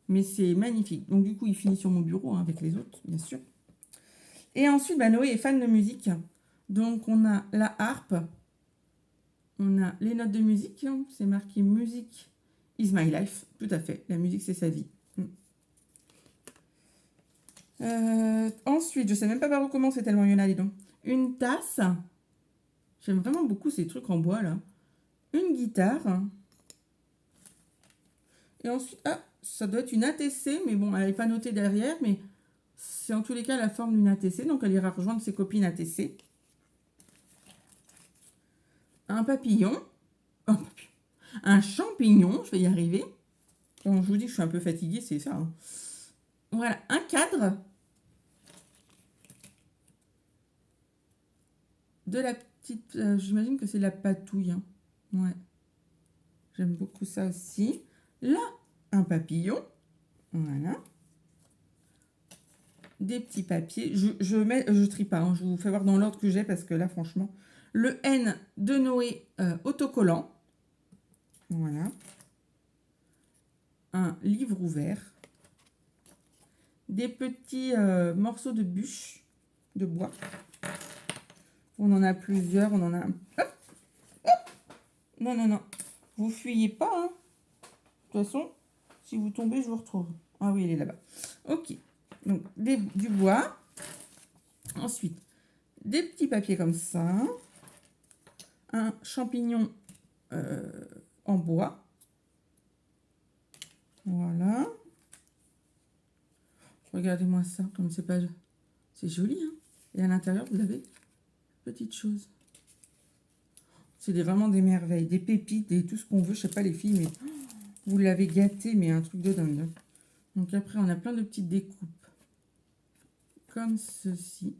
Mais c'est magnifique. Donc, du coup, il finit sur mon bureau hein, avec les autres, bien sûr. Et ensuite, bah, Noé est fan de musique. Donc, on a la harpe. On a les notes de musique. C'est marqué « Music is my life ». Tout à fait. La musique, c'est sa vie. Ensuite, je ne sais même pas par où commencer tellement il y en a, dis donc. Une tasse. J'aime vraiment beaucoup ces trucs en bois, là. Une guitare. Et ensuite, ah, ça doit être une ATC, mais bon, elle n'est pas notée derrière, mais c'est en tous les cas la forme d'une ATC, donc elle ira rejoindre ses copines ATC. Un papillon. Un champignon, je vais y arriver. Quand je vous dis que je suis un peu fatiguée, c'est ça. Hein. Voilà, un cadre. De la petite... j'imagine que c'est la patouille. Hein. Ouais. J'aime beaucoup ça aussi. Là, un papillon. Voilà. Des petits papiers. Je trie pas. Hein. Je vous fais voir dans l'ordre que j'ai parce que là, franchement... Le N de Noé autocollant. Voilà. Un livre ouvert. Des petits morceaux de bûche de bois. On en a plusieurs. On en a un... Hop, hop. Non. Vous fuyez pas. Hein. De toute façon, si vous tombez, je vous retrouve. Ah oui, il est là-bas. Ok. Donc, du bois. Ensuite, des petits papiers comme ça. Un champignon en bois. Voilà. Regardez-moi ça, comme c'est pas... C'est joli, hein. Et à l'intérieur, vous avez petites choses. C'est vraiment des merveilles, des pépites, et tout ce qu'on veut. Je sais pas les filles, mais vous l'avez gâté, mais un truc de dingue. Donc après, on a plein de petites découpes. Comme ceci.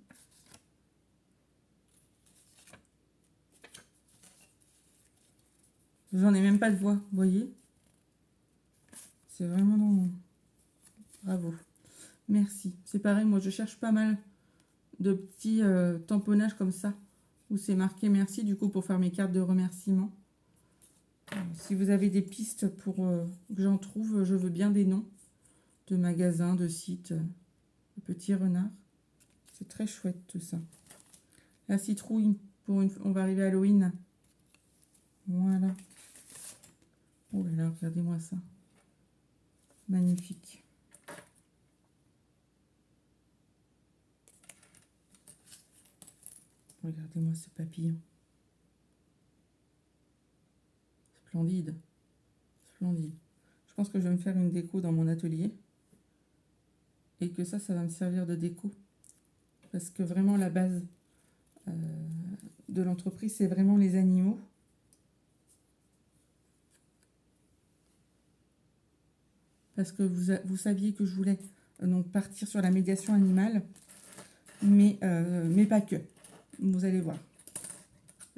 J'en ai même pas de voix, vous voyez. C'est vraiment dans... Bravo. Merci. C'est pareil, moi je cherche pas mal de petits tamponnages comme ça, où c'est marqué merci, du coup, pour faire mes cartes de remerciement. Si vous avez des pistes pour que j'en trouve, je veux bien des noms de magasins, de sites. le petit renard. C'est très chouette tout ça. La citrouille, on va arriver à Halloween. Voilà. Oh là là, regardez-moi ça. Magnifique. Regardez-moi ce papillon. Splendide. Splendide. Je pense que je vais me faire une déco dans mon atelier. Et que ça va me servir de déco. Parce que vraiment la base de l'entreprise, c'est vraiment les animaux. Parce que vous saviez que je voulais donc partir sur la médiation animale. Mais pas que. Vous allez voir.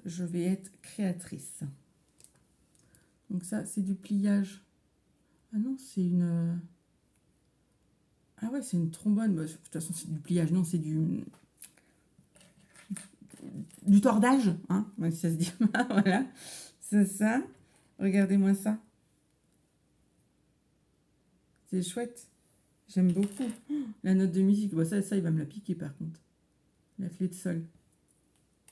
Je vais être créatrice. Donc ça, c'est du pliage. Ah non, c'est une... Ah ouais, c'est une trombone. Bah, de toute façon, c'est du pliage. Non, c'est du tordage. Hein, même si ça se dit pas. Voilà. C'est ça. Regardez-moi ça. C'est chouette. J'aime beaucoup. La note de musique. Bah, ça, il va me la piquer par contre. La clé de sol.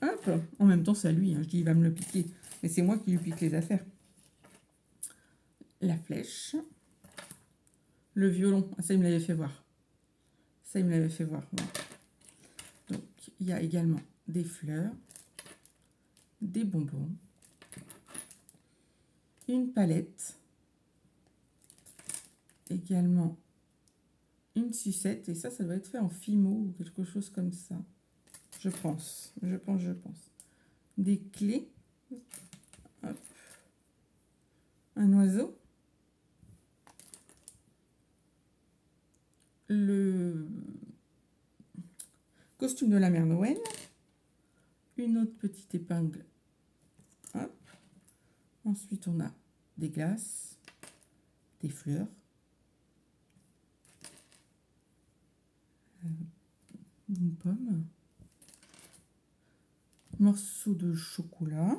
Hop. En même temps, c'est à lui. Hein. Je dis, il va me le piquer. Mais c'est moi qui lui pique les affaires. La flèche. Le violon. Ah, ça, il me l'avait fait voir. Ça, il me l'avait fait voir. Voilà. Donc, il y a également des fleurs. Des bonbons. Une palette. Également une sucette. Et ça doit être fait en fimo ou quelque chose comme ça. Je pense. Des clés. Hop. Un oiseau. Le costume de la mère Noël. Une autre petite épingle. Hop. Ensuite, on a des glaces. Des fleurs. Une pomme. Morceau de chocolat.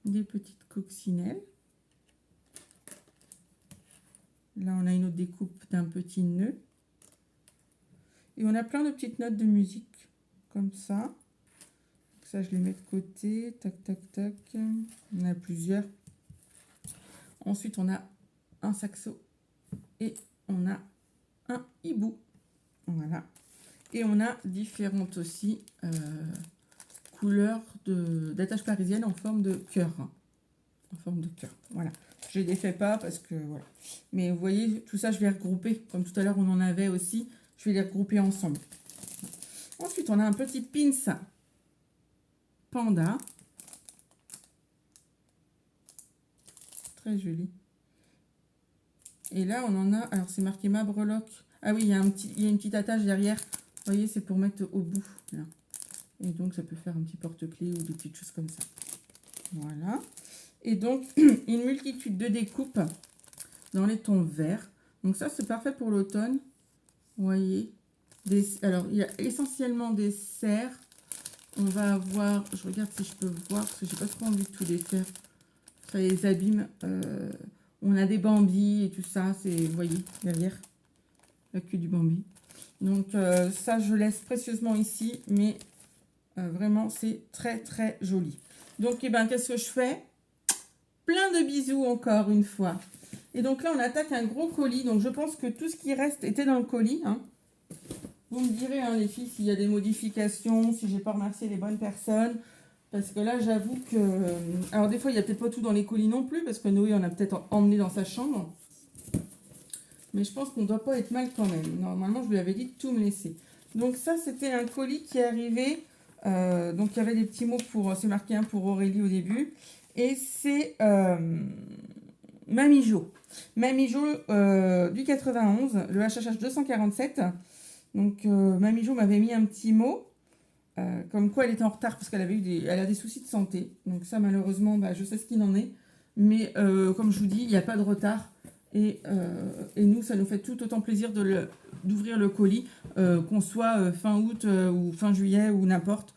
Des petites coccinelles. Là, on a une autre découpe d'un petit nœud. Et on a plein de petites notes de musique, comme ça. Donc ça, je les mets de côté. Tac, tac, tac. On a plusieurs. Ensuite, on a un saxo. Et on a un hibou. Voilà. Et on a différentes aussi couleurs d'attache parisienne en forme de cœur. En forme de cœur. Voilà. Je ne les défais pas parce que voilà. Mais vous voyez, tout ça, je vais regrouper. Comme tout à l'heure, on en avait aussi. Je vais les regrouper ensemble. Ensuite, on a un petit pins panda. Très joli. Et là, on en a... Alors, c'est marqué ma breloque. Ah oui, il y a une petite attache derrière. Vous voyez, c'est pour mettre au bout. Là. Et donc, ça peut faire un petit porte-clés ou des petites choses comme ça. Voilà. Et donc, une multitude de découpes dans les tons verts. Donc ça, c'est parfait pour l'automne. Vous voyez. Alors, il y a essentiellement des serres. On va avoir... Je regarde si je peux voir, parce que j'ai pas trop envie de tout les faire. Ça les abîme. On a des bambis et tout ça. Vous voyez, derrière. La queue du bambi. Donc, ça, je laisse précieusement ici. Mais vraiment, c'est très, très joli. Donc, eh ben, qu'est-ce que je fais? Plein de bisous encore une fois. Et donc là, on attaque un gros colis. Donc, je pense que tout ce qui reste était dans le colis. Hein. Vous me direz, hein, les filles, s'il y a des modifications, si j'ai pas remercié les bonnes personnes. Parce que là, j'avoue que... Alors, des fois, il n'y a peut-être pas tout dans les colis non plus. Parce que Noé en a peut-être emmené dans sa chambre. Mais je pense qu'on ne doit pas être mal quand même. Normalement, je lui avais dit de tout me laisser. Donc, ça, c'était un colis qui est arrivé. Donc, il y avait des petits mots pour... C'est marqué un pour Aurélie au début. Et c'est Mamie Jo. Mamie Jo du 91, le HHH 247. Donc, Mamie Jo m'avait mis un petit mot, comme quoi elle était en retard parce qu'elle elle a des soucis de santé. Donc ça, malheureusement, je sais ce qu'il en est. Mais comme je vous dis, il n'y a pas de retard. Et nous, ça nous fait tout autant plaisir d'ouvrir le colis, qu'on soit fin août ou fin juillet ou n'importe.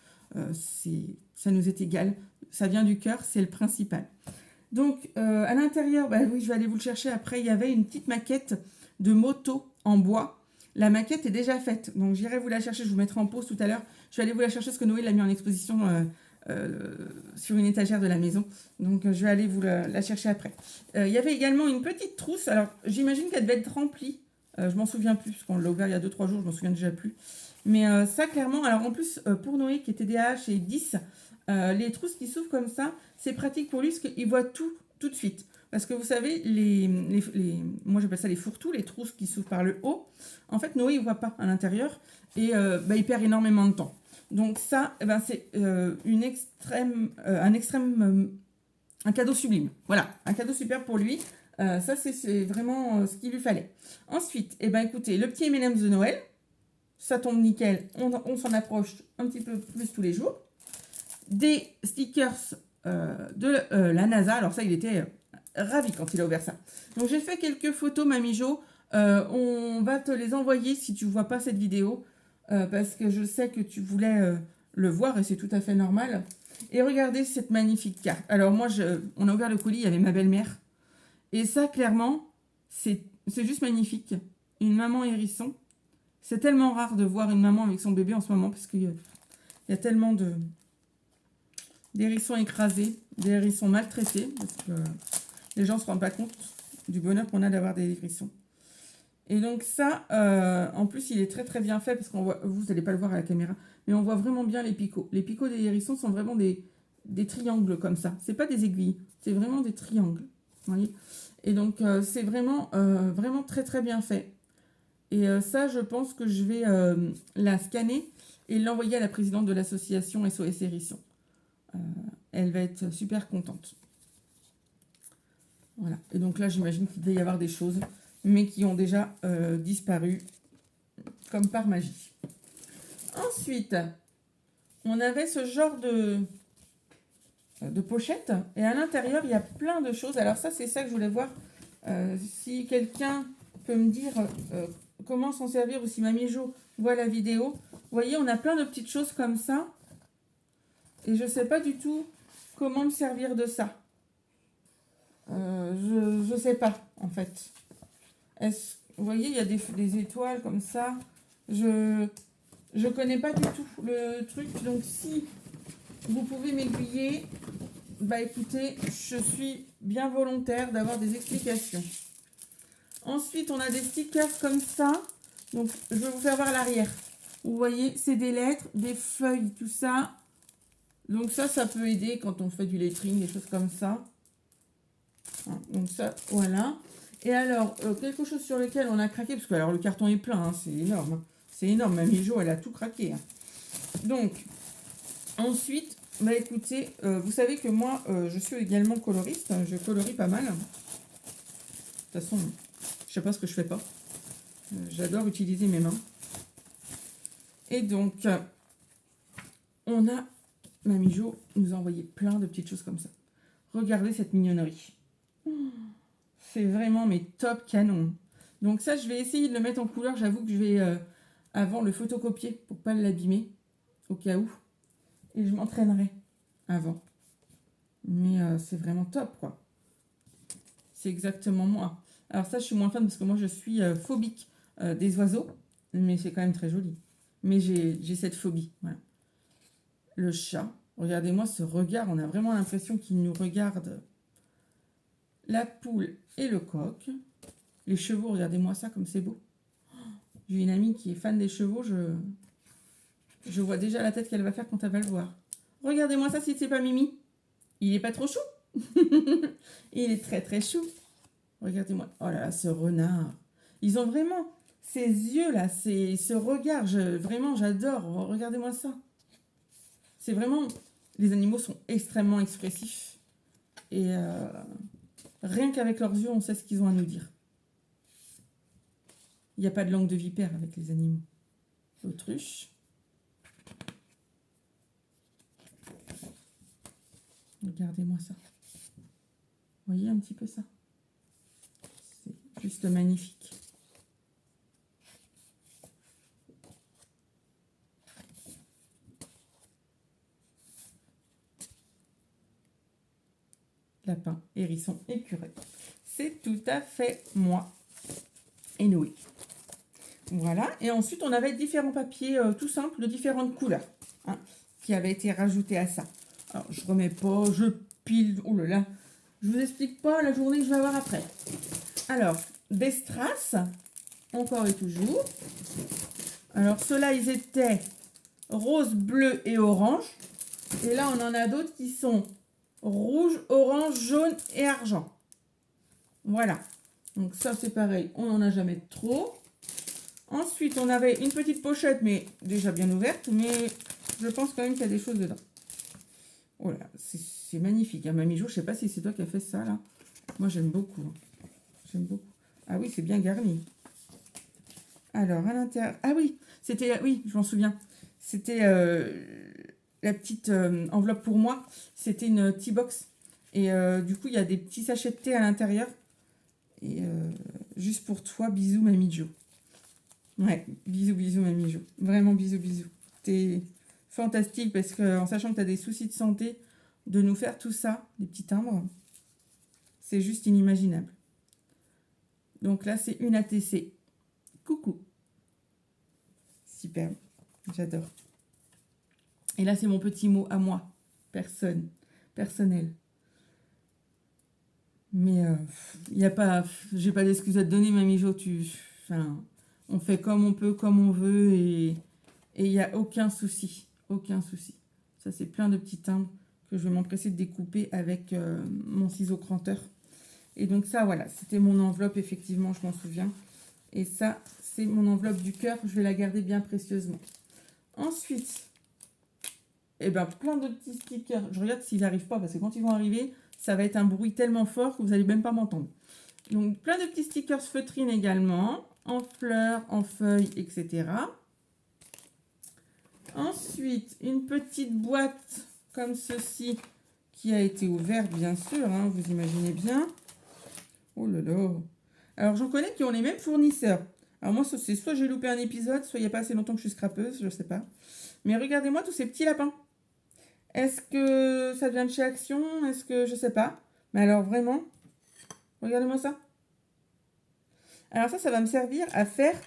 Ça nous est égal. Ça vient du cœur, c'est le principal. Donc, à l'intérieur, oui, je vais aller vous le chercher après. Il y avait une petite maquette de moto en bois. La maquette est déjà faite, donc j'irai vous la chercher, je vous mettrai en pause tout à l'heure. Je vais aller vous la chercher parce que Noé l'a mis en exposition sur une étagère de la maison. Donc je vais aller vous la chercher après. Il y avait également une petite trousse, alors j'imagine qu'elle devait être remplie. Je m'en souviens plus, parce qu'on l'a ouvert il y a 2-3 jours, je m'en souviens déjà plus. Mais ça clairement, alors en plus pour Noé qui était DH et 10, les trousses qui s'ouvrent comme ça, c'est pratique pour lui parce qu'il voit tout de suite. Parce que vous savez, moi j'appelle ça les fourre-tout, les trousses qui s'ouvrent par le haut. En fait, Noé, il ne voit pas à l'intérieur et il perd énormément de temps. Donc ça, c'est un cadeau sublime. Voilà, un cadeau super pour lui. Ça, c'est vraiment ce qu'il lui fallait. Ensuite, écoutez, le petit M&M's de Noël. Ça tombe nickel. On s'en approche un petit peu plus tous les jours. Des stickers de la NASA. Alors ça, il était ravi quand il a ouvert ça. Donc j'ai fait quelques photos, Mamie Jo. On va te les envoyer si tu ne vois pas cette vidéo. Parce que je sais que tu voulais le voir et c'est tout à fait normal. Et regardez cette magnifique carte. Alors moi, on a ouvert le colis, il y avait ma belle-mère. Et ça, clairement, c'est juste magnifique. Une maman hérisson. C'est tellement rare de voir une maman avec son bébé en ce moment parce qu'il y a tellement d'hérissons écrasés, des hérissons maltraités, parce que les gens ne se rendent pas compte du bonheur qu'on a d'avoir des hérissons. Et donc ça, en plus, il est très très bien fait, parce qu'on voit, vous n'allez pas le voir à la caméra, mais on voit vraiment bien les picots. Les picots des hérissons sont vraiment des triangles comme ça. C'est pas des aiguilles, c'est vraiment des triangles. Vous voyez ? Et donc, c'est vraiment, vraiment très très bien fait. Et ça, je pense que je vais la scanner et l'envoyer à la présidente de l'association SOS Hérisson. Elle va être super contente. Voilà. Et donc là, j'imagine qu'il doit y avoir des choses, mais qui ont déjà disparu comme par magie. Ensuite, on avait ce genre de pochette. Et à l'intérieur, il y a plein de choses. Alors ça, c'est ça que je voulais voir. Si quelqu'un peut me dire comment s'en servir ou si Mamie Jo voit la vidéo. Vous voyez, on a plein de petites choses comme ça. Et je ne sais pas du tout comment me servir de ça. Je ne sais pas, en fait. Vous voyez, il y a des étoiles comme ça. Je ne connais pas du tout le truc. Donc, si vous pouvez m'aiguiller, écoutez, je suis bien volontaire d'avoir des explications. Ensuite, on a des stickers comme ça. Donc, je vais vous faire voir l'arrière. Vous voyez, c'est des lettres, des feuilles, tout ça. Donc ça peut aider quand on fait du lettering, des choses comme ça. Donc ça, voilà. Et alors, quelque chose sur lequel on a craqué, parce que alors, le carton est plein, hein, c'est énorme. Hein. C'est énorme, Mamie Jo, elle a tout craqué. Hein. Donc, ensuite, écoutez, vous savez que moi, je suis également coloriste. Je colorie pas mal. De toute façon, je sais pas ce que je fais pas. J'adore utiliser mes mains. Et donc, on a... Mamie Jo nous a envoyé plein de petites choses comme ça. Regardez cette mignonnerie. C'est vraiment mes top canons. Donc ça, je vais essayer de le mettre en couleur. J'avoue que je vais avant le photocopier pour pas l'abîmer, au cas où. Et je m'entraînerai avant. Mais c'est vraiment top, quoi. C'est exactement moi. Alors ça, je suis moins fan parce que moi, je suis phobique des oiseaux. Mais c'est quand même très joli. Mais j'ai cette phobie, voilà. Le chat, regardez-moi ce regard, on a vraiment l'impression qu'il nous regarde. La poule et le coq. Les chevaux, regardez-moi ça comme c'est beau. J'ai une amie qui est fan des chevaux, je vois déjà la tête qu'elle va faire quand elle va le voir. Regardez-moi ça si c'est pas Mimi. Il est pas trop chou. Il est très très chou. Regardez-moi. Oh là là, ce renard. Ils ont vraiment ces yeux là, ce regard, vraiment j'adore. Regardez-moi ça. C'est vraiment... Les animaux sont extrêmement expressifs. Et rien qu'avec leurs yeux, on sait ce qu'ils ont à nous dire. Il n'y a pas de langue de vipère avec les animaux. L'autruche. Regardez-moi ça. Vous voyez un petit peu ça? C'est juste magnifique. Lapin, hérisson, écureuil. C'est tout à fait moi et Noé. Voilà. Et ensuite, on avait différents papiers tout simples de différentes couleurs hein, qui avaient été rajoutés à ça. Alors, je remets pas, je pile. Oh là là. Je vous explique pas la journée que je vais avoir après. Alors, des strass, encore et toujours. Alors, ceux-là, ils étaient rose, bleu et orange. Et là, on en a d'autres qui sont rouge, orange, jaune et argent. Voilà. Donc ça, c'est pareil. On n'en a jamais trop. Ensuite, on avait une petite pochette, mais déjà bien ouverte. Mais je pense quand même qu'il y a des choses dedans. Oh là, c'est magnifique. Hein, Mamie Jo, je sais pas si c'est toi qui as fait ça, là. Moi, j'aime beaucoup. Hein. J'aime beaucoup. Ah oui, c'est bien garni. Alors, à l'intérieur... Ah oui, c'était... Oui, je m'en souviens. C'était la petite enveloppe pour moi. C'était une tea box. Et du coup, il y a des petits sachets de thé à l'intérieur. Et juste pour toi, bisous, Mamie Jo. Ouais, bisous, bisous, Mamie Jo. Vraiment, bisous, bisous. T'es fantastique parce que, en sachant que tu as des soucis de santé, de nous faire tout ça, des petits timbres, c'est juste inimaginable. Donc là, c'est une ATC. Coucou. Superbe. J'adore. Et là, c'est mon petit mot à moi. Personnel. Mais il n'y a pas... J'ai pas d'excuse à te donner, Mamie Jo. Enfin, on fait comme on peut, comme on veut. Et il n'y a aucun souci. Aucun souci. Ça, c'est plein de petits timbres que je vais m'empresser de découper avec mon ciseau cranteur. Et donc ça, voilà. C'était mon enveloppe, effectivement, je m'en souviens. Et ça, c'est mon enveloppe du cœur. Je vais la garder bien précieusement. Ensuite, eh ben, plein de petits stickers. Je regarde s'ils n'arrivent pas, parce que quand ils vont arriver, ça va être un bruit tellement fort que vous n'allez même pas m'entendre. Donc, plein de petits stickers feutrines également, en fleurs, en feuilles, etc. Ensuite, une petite boîte comme ceci, qui a été ouverte, bien sûr, hein, vous imaginez bien. Oh là là. Alors, j'en connais qui ont les mêmes fournisseurs. Alors, moi, c'est soit j'ai loupé un épisode, soit il n'y a pas assez longtemps que je suis scrapeuse, je ne sais pas. Mais regardez-moi tous ces petits lapins. Est-ce que ça vient de chez Action? Est-ce que... Je sais pas. Mais alors, vraiment, regardez-moi ça. Alors ça va me servir à faire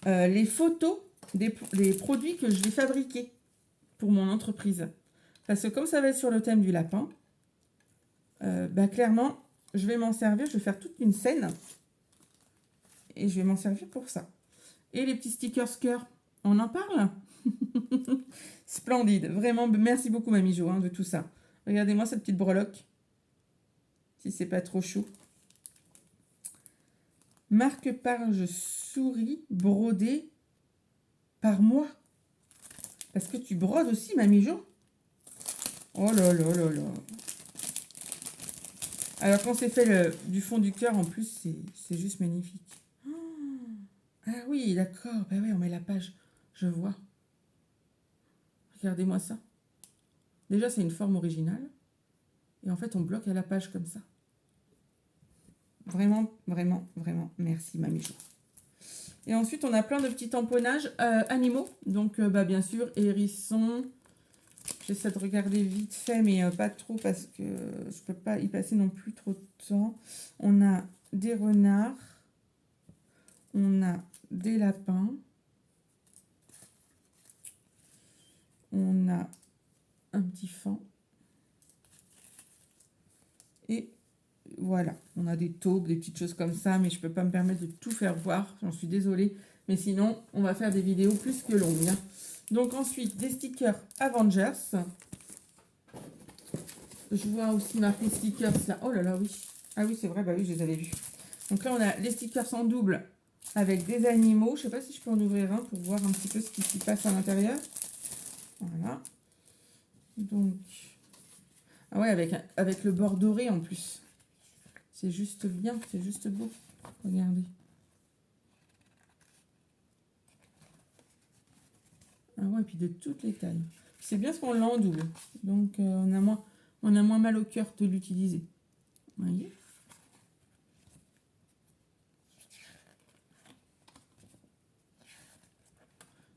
les photos des produits que je vais fabriquer pour mon entreprise. Parce que comme ça va être sur le thème du lapin, bah, clairement, je vais m'en servir. Je vais faire toute une scène. Et je vais m'en servir pour ça. Et les petits stickers cœur, on en parle? Splendide. Vraiment, merci beaucoup, Mamie Jo, hein, de tout ça. Regardez-moi cette petite breloque. Si c'est pas trop chaud. Marque-page souris brodée par moi. Parce que tu brodes aussi, Mamie Jo. Oh là là là là. Alors, quand c'est fait du fond du cœur, en plus, c'est juste magnifique. Ah oui, d'accord. Bah oui, on met la page. Je vois. Regardez-moi ça. Déjà, c'est une forme originale. Et en fait, on bloque à la page comme ça. Vraiment, vraiment, vraiment, merci, Mamie Jo. Et ensuite, on a plein de petits tamponnages animaux. Donc, bah, bien sûr, hérissons. J'essaie de regarder vite fait, mais pas trop parce que je peux pas y passer non plus trop de temps. On a des renards. On a des lapins. On a un petit faon. Et voilà, on a des taupes, des petites choses comme ça, mais je ne peux pas me permettre de tout faire voir. J'en suis désolée. Mais sinon, on va faire des vidéos plus que longues. Donc ensuite, des stickers Avengers. Je vois aussi marqué stickers là. Oh là là, oui. Ah oui, c'est vrai, bah oui, je les avais vus. Donc là, on a les stickers en double avec des animaux. Je ne sais pas si je peux en ouvrir un pour voir un petit peu ce qui s'y passe à l'intérieur. Voilà. Donc, ah ouais, avec le bord doré en plus. C'est juste bien, c'est juste beau. Regardez. Ah ouais, et puis de toutes les tailles. C'est bien ce qu'on l'a en double. Donc, on a moins mal au cœur de l'utiliser. Vous voyez?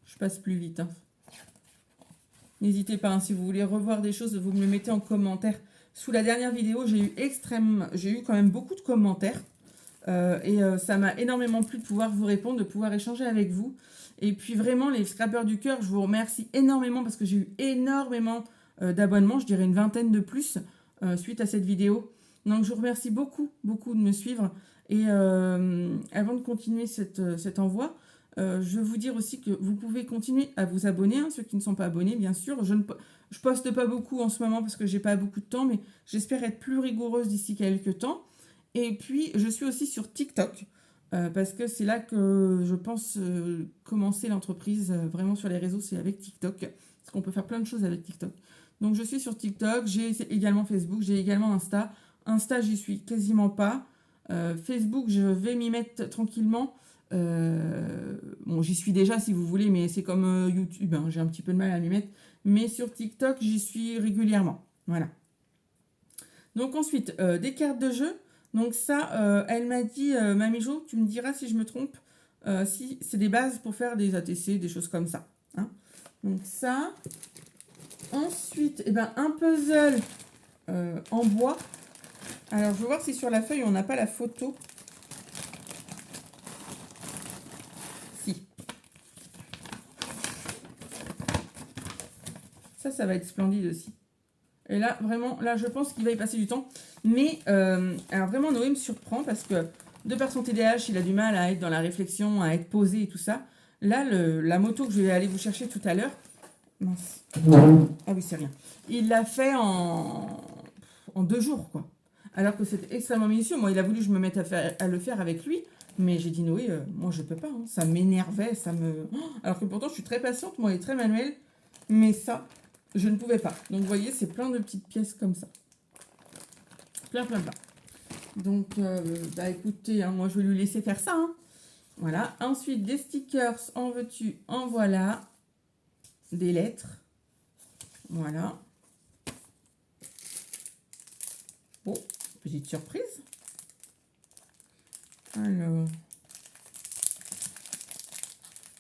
Je passe plus vite. Hein. N'hésitez pas, hein, si vous voulez revoir des choses, vous me le mettez en commentaire. Sous la dernière vidéo, j'ai eu quand même beaucoup de commentaires. Ça m'a énormément plu de pouvoir vous répondre, de pouvoir échanger avec vous. Et puis vraiment, les scrappers du cœur, je vous remercie énormément parce que j'ai eu énormément d'abonnements, je dirais une vingtaine de plus suite à cette vidéo. Donc je vous remercie beaucoup, beaucoup de me suivre. Et avant de continuer cet envoi, je veux vous dire aussi que vous pouvez continuer à vous abonner, hein, ceux qui ne sont pas abonnés, bien sûr. Je poste pas beaucoup en ce moment parce que j'ai pas beaucoup de temps, mais j'espère être plus rigoureuse d'ici quelques temps. Et puis, je suis aussi sur TikTok, parce que c'est là que je pense commencer l'entreprise vraiment sur les réseaux, c'est avec TikTok, parce qu'on peut faire plein de choses avec TikTok. Donc, je suis sur TikTok, j'ai également Facebook, j'ai également Insta. Insta, j'y suis quasiment pas. Facebook, je vais m'y mettre tranquillement. Bon, j'y suis déjà si vous voulez, mais c'est comme YouTube, hein, j'ai un petit peu de mal à m'y mettre. Mais sur TikTok, j'y suis régulièrement. Voilà. Donc ensuite, des cartes de jeu. Donc ça, elle m'a dit, Mamie Jo, tu me diras si je me trompe, si c'est des bases pour faire des ATC, des choses comme ça. Hein. Donc ça. Ensuite, eh ben, un puzzle en bois. Alors, je vais voir si sur la feuille, on n'a pas la photo. Si. Ça va être splendide aussi. Et là, vraiment, là, je pense qu'il va y passer du temps. Mais, alors vraiment, Noé me surprend parce que, de par son TDAH, il a du mal à être dans la réflexion, à être posé et tout ça. Là, la moto que je vais aller vous chercher tout à l'heure, mince. Ah oui, c'est rien. Il l'a fait en 2 jours, quoi. Alors que c'était extrêmement minutieux. Moi, il a voulu que je me mette à le faire avec lui. Mais j'ai dit, Noé, moi, je peux pas. Hein. Ça m'énervait, ça me... Alors que pourtant, je suis très patiente, moi, et très manuelle. Mais ça, je ne pouvais pas. Donc, vous voyez, c'est plein de petites pièces comme ça. Plein. Donc, bah écoutez, hein, moi, je vais lui laisser faire ça. Hein. Voilà. Ensuite, des stickers, en veux-tu, en voilà. Des lettres. Voilà. Oh, petite surprise. Alors.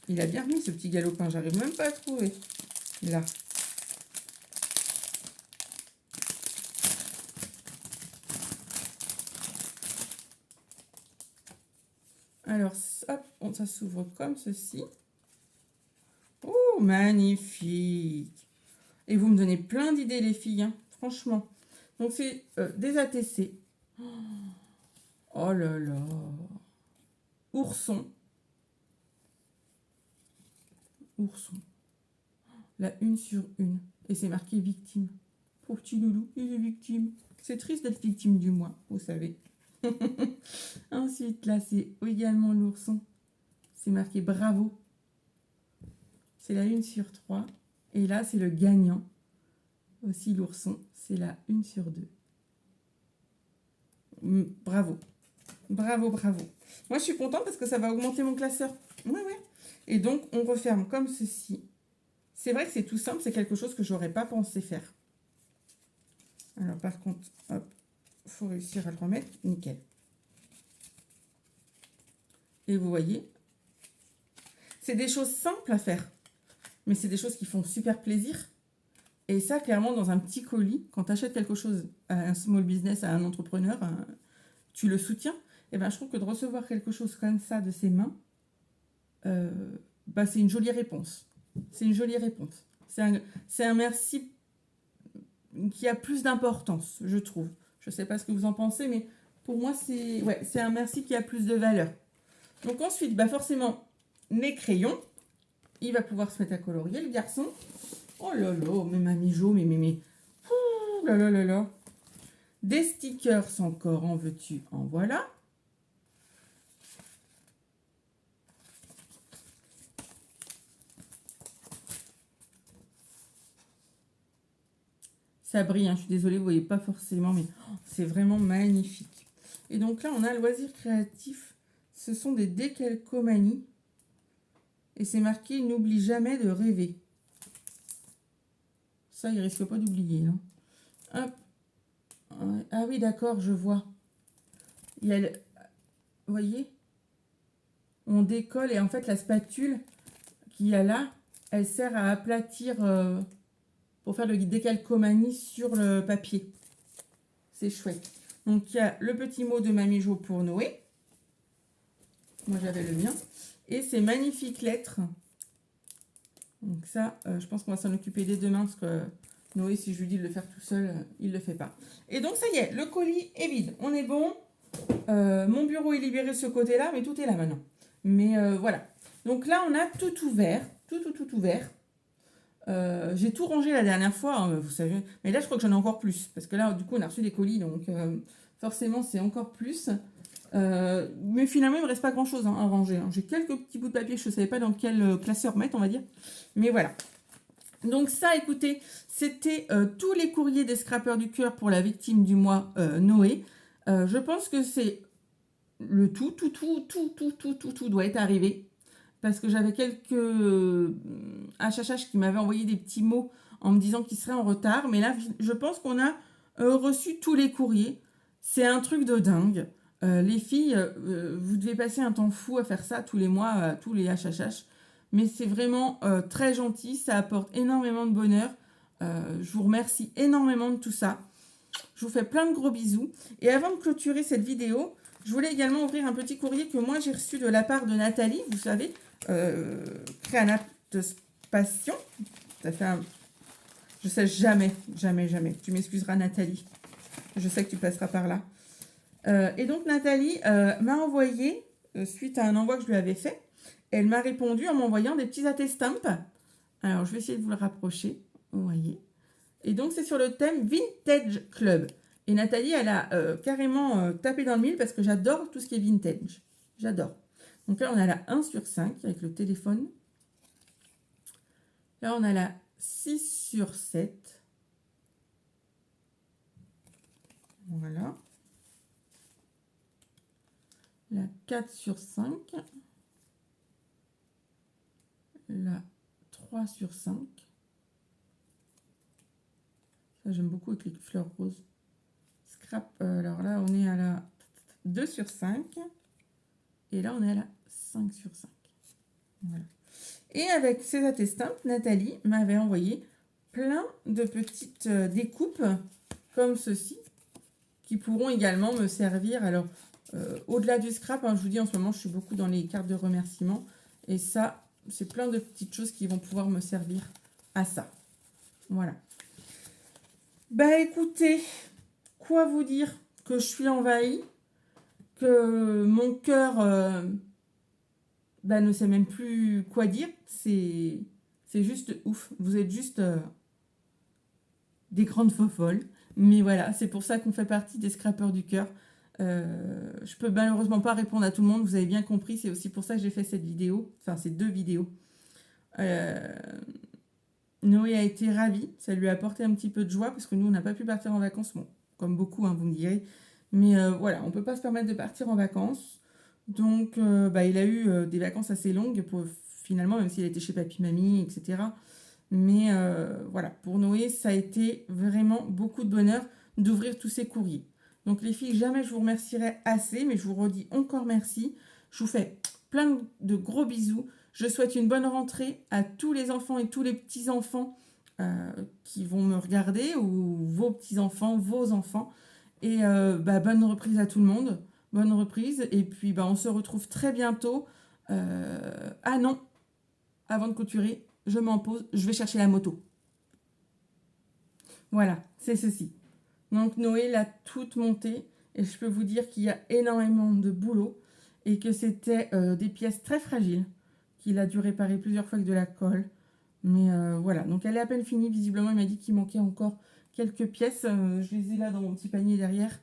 Il a bien remis ce petit galopin. J'arrive même pas à trouver. Là. Alors, hop, ça s'ouvre comme ceci. Oh, magnifique. Et vous me donnez plein d'idées, les filles, hein, franchement. Donc, c'est des ATC. Oh là là. Ourson. La 1/1. Et c'est marqué victime. Pauvre petit loulou, il est victime. C'est triste d'être victime du mois, vous savez. Ensuite, là, c'est également l'ourson. C'est marqué bravo. C'est la 1/3. Et là, c'est le gagnant. Aussi l'ourson. C'est la 1/2. Bravo. Bravo. Moi, je suis contente parce que ça va augmenter mon classeur. Oui. Et donc, on referme comme ceci. C'est vrai que c'est tout simple. C'est quelque chose que j'aurais pas pensé faire. Alors, par contre, hop, faut réussir à le remettre. Nickel. Et vous voyez, c'est des choses simples à faire. Mais c'est des choses qui font super plaisir. Et ça, clairement, dans un petit colis, quand tu achètes quelque chose à un small business, à un entrepreneur, tu le soutiens. Et ben, je trouve que de recevoir quelque chose comme ça de ses mains, c'est une jolie réponse. C'est une jolie réponse. C'est un merci qui a plus d'importance, je trouve. Je ne sais pas ce que vous en pensez, mais pour moi, c'est un merci qui a plus de valeur. Donc ensuite, forcément, mes crayons. Il va pouvoir se mettre à colorier, le garçon. Oh là là, mais Mamie Jo, mais. Oh là là. Des stickers encore, en veux-tu, en voilà. Ça brille, hein, je suis désolée, vous ne voyez pas forcément, mais c'est vraiment magnifique. Et donc là, on a loisir créatif. Ce sont des décalcomanies. Et c'est marqué « N'oublie jamais de rêver ». Ça, il risque pas d'oublier. Hein. Hop. Ah oui, d'accord, je vois. Il y a vous voyez, on décolle et en fait, la spatule qu'il y a là, elle sert à aplatir pour faire le décalcomanie sur le papier. C'est chouette. Donc, il y a le petit mot de Mamie Jo pour Noé. Moi, j'avais le mien. Et ces magnifiques lettres. Donc ça, je pense qu'on va s'en occuper dès demain parce que Noé, si je lui dis de le faire tout seul, il ne le fait pas. Et donc, ça y est, le colis est vide. On est bon. Mon bureau est libéré de ce côté-là, mais tout est là maintenant. Mais voilà. Donc là, on a tout ouvert. Tout ouvert. J'ai tout rangé la dernière fois, hein, vous savez. Mais là, je crois que j'en ai encore plus. Parce que là, du coup, on a reçu des colis. Donc, forcément, c'est encore plus. Mais finalement, il ne me reste pas grand-chose hein, à ranger. Hein. J'ai quelques petits bouts de papier. Je ne savais pas dans quel classeur mettre, on va dire. Mais voilà. Donc ça, écoutez, c'était tous les courriers des scrappeurs du cœur pour la victime du mois Noé. Je pense que c'est le tout doit être arrivé. Parce que j'avais quelques HHH qui m'avaient envoyé des petits mots en me disant qu'ils seraient en retard. Mais là, je pense qu'on a reçu tous les courriers. C'est un truc de dingue. Les filles, vous devez passer un temps fou à faire ça tous les mois, tous les HHH. Mais c'est vraiment très gentil. Ça apporte énormément de bonheur. Je vous remercie énormément de tout ça. Je vous fais plein de gros bisous. Et avant de clôturer cette vidéo, je voulais également ouvrir un petit courrier que moi j'ai reçu de la part de Nathalie. Vous savez, Créanate Passion. Ça fait un... Je sais jamais. Tu m'excuseras Nathalie. Je sais que tu passeras par là. Et donc Nathalie m'a envoyé, suite à un envoi que je lui avais fait, elle m'a répondu en m'envoyant des petits attestampes. Alors je vais essayer de vous le rapprocher. Vous voyez. Et donc c'est sur le thème Vintage Club. Et Nathalie, elle a carrément tapé dans le mille parce que j'adore tout ce qui est vintage. J'adore. Donc là, on a la 1 sur 5 avec le téléphone. Là, on a la 6 sur 7. Voilà. La 4 sur 5. La 3 sur 5. Ça, j'aime beaucoup avec les fleurs roses. Scrap, alors là, on est à la 2 sur 5. Et là, on est à la 5 sur 5. Voilà. Et avec ces attestampes, Nathalie m'avait envoyé plein de petites découpes comme ceci, qui pourront également me servir. Alors, au-delà du scrap, hein, je vous dis, en ce moment, je suis beaucoup dans les cartes de remerciement. Et ça, c'est plein de petites choses qui vont pouvoir me servir à ça. Voilà. Bah, écoutez, quoi vous dire que je suis envahie, que mon cœur ne sait même plus quoi dire. C'est juste ouf. Vous êtes juste des grandes fofolles. Mais voilà, c'est pour ça qu'on fait partie des scrappeurs du cœur. Je peux malheureusement pas répondre à tout le monde, vous avez bien compris. C'est aussi pour ça que j'ai fait cette vidéo, enfin ces deux vidéos. Noé a été ravi, ça lui a apporté un petit peu de joie parce que nous on n'a pas pu partir en vacances, bon, comme beaucoup hein, vous me direz. Mais voilà, on peut pas se permettre de partir en vacances. Donc il a eu des vacances assez longues pour, finalement, même s'il a été chez papy, mamie, etc. Mais voilà, pour Noé, ça a été vraiment beaucoup de bonheur d'ouvrir tous ces courriers. Donc les filles, jamais je vous remercierai assez, mais je vous redis encore merci. Je vous fais plein de gros bisous. Je souhaite une bonne rentrée à tous les enfants et tous les petits-enfants qui vont me regarder, ou vos petits-enfants, vos enfants. Et bonne reprise à tout le monde. Bonne reprise. Et puis, on se retrouve très bientôt. Ah non, avant de clôturer, je m'en pose. Je vais chercher la moto. Voilà, c'est ceci. Donc, Noé l'a toute montée. Et je peux vous dire qu'il y a énormément de boulot. Et que c'était des pièces très fragiles. Qu'il a dû réparer plusieurs fois avec de la colle. Mais voilà, donc elle est à peine finie. Visiblement, il m'a dit qu'il manquait encore quelques pièces. Je les ai là dans mon petit panier derrière.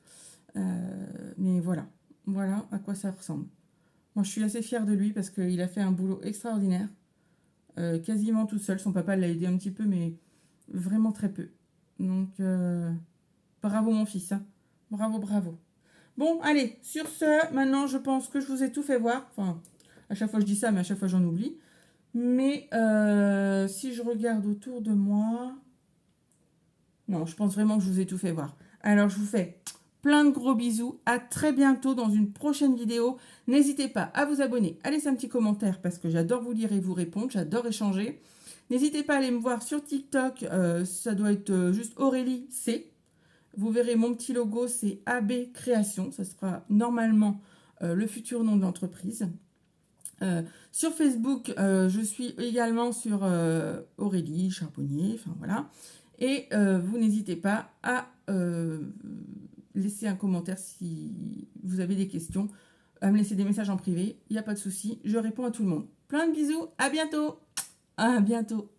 Mais voilà à quoi ça ressemble. Moi, je suis assez fière de lui parce qu'il a fait un boulot extraordinaire. Quasiment tout seul. Son papa l'a aidé un petit peu, mais vraiment très peu. Donc, bravo mon fils. Hein. Bravo. Bon, allez, sur ce, maintenant, je pense que je vous ai tout fait voir. Enfin, à chaque fois je dis ça, mais à chaque fois j'en oublie. Mais si je regarde autour de moi... Non, je pense vraiment que je vous ai tout fait voir. Alors, je vous fais plein de gros bisous. À très bientôt dans une prochaine vidéo. N'hésitez pas à vous abonner, à laisser un petit commentaire parce que j'adore vous lire et vous répondre. J'adore échanger. N'hésitez pas à aller me voir sur TikTok. Ça doit être juste Aurélie C. Vous verrez mon petit logo, c'est AB Création. Ça sera normalement le futur nom de l'entreprise. Sur Facebook, je suis également sur Aurélie Charbonnier, enfin voilà. Et vous n'hésitez pas à laisser un commentaire si vous avez des questions, à me laisser des messages en privé, il n'y a pas de souci, je réponds à tout le monde. Plein de bisous, à bientôt! À bientôt!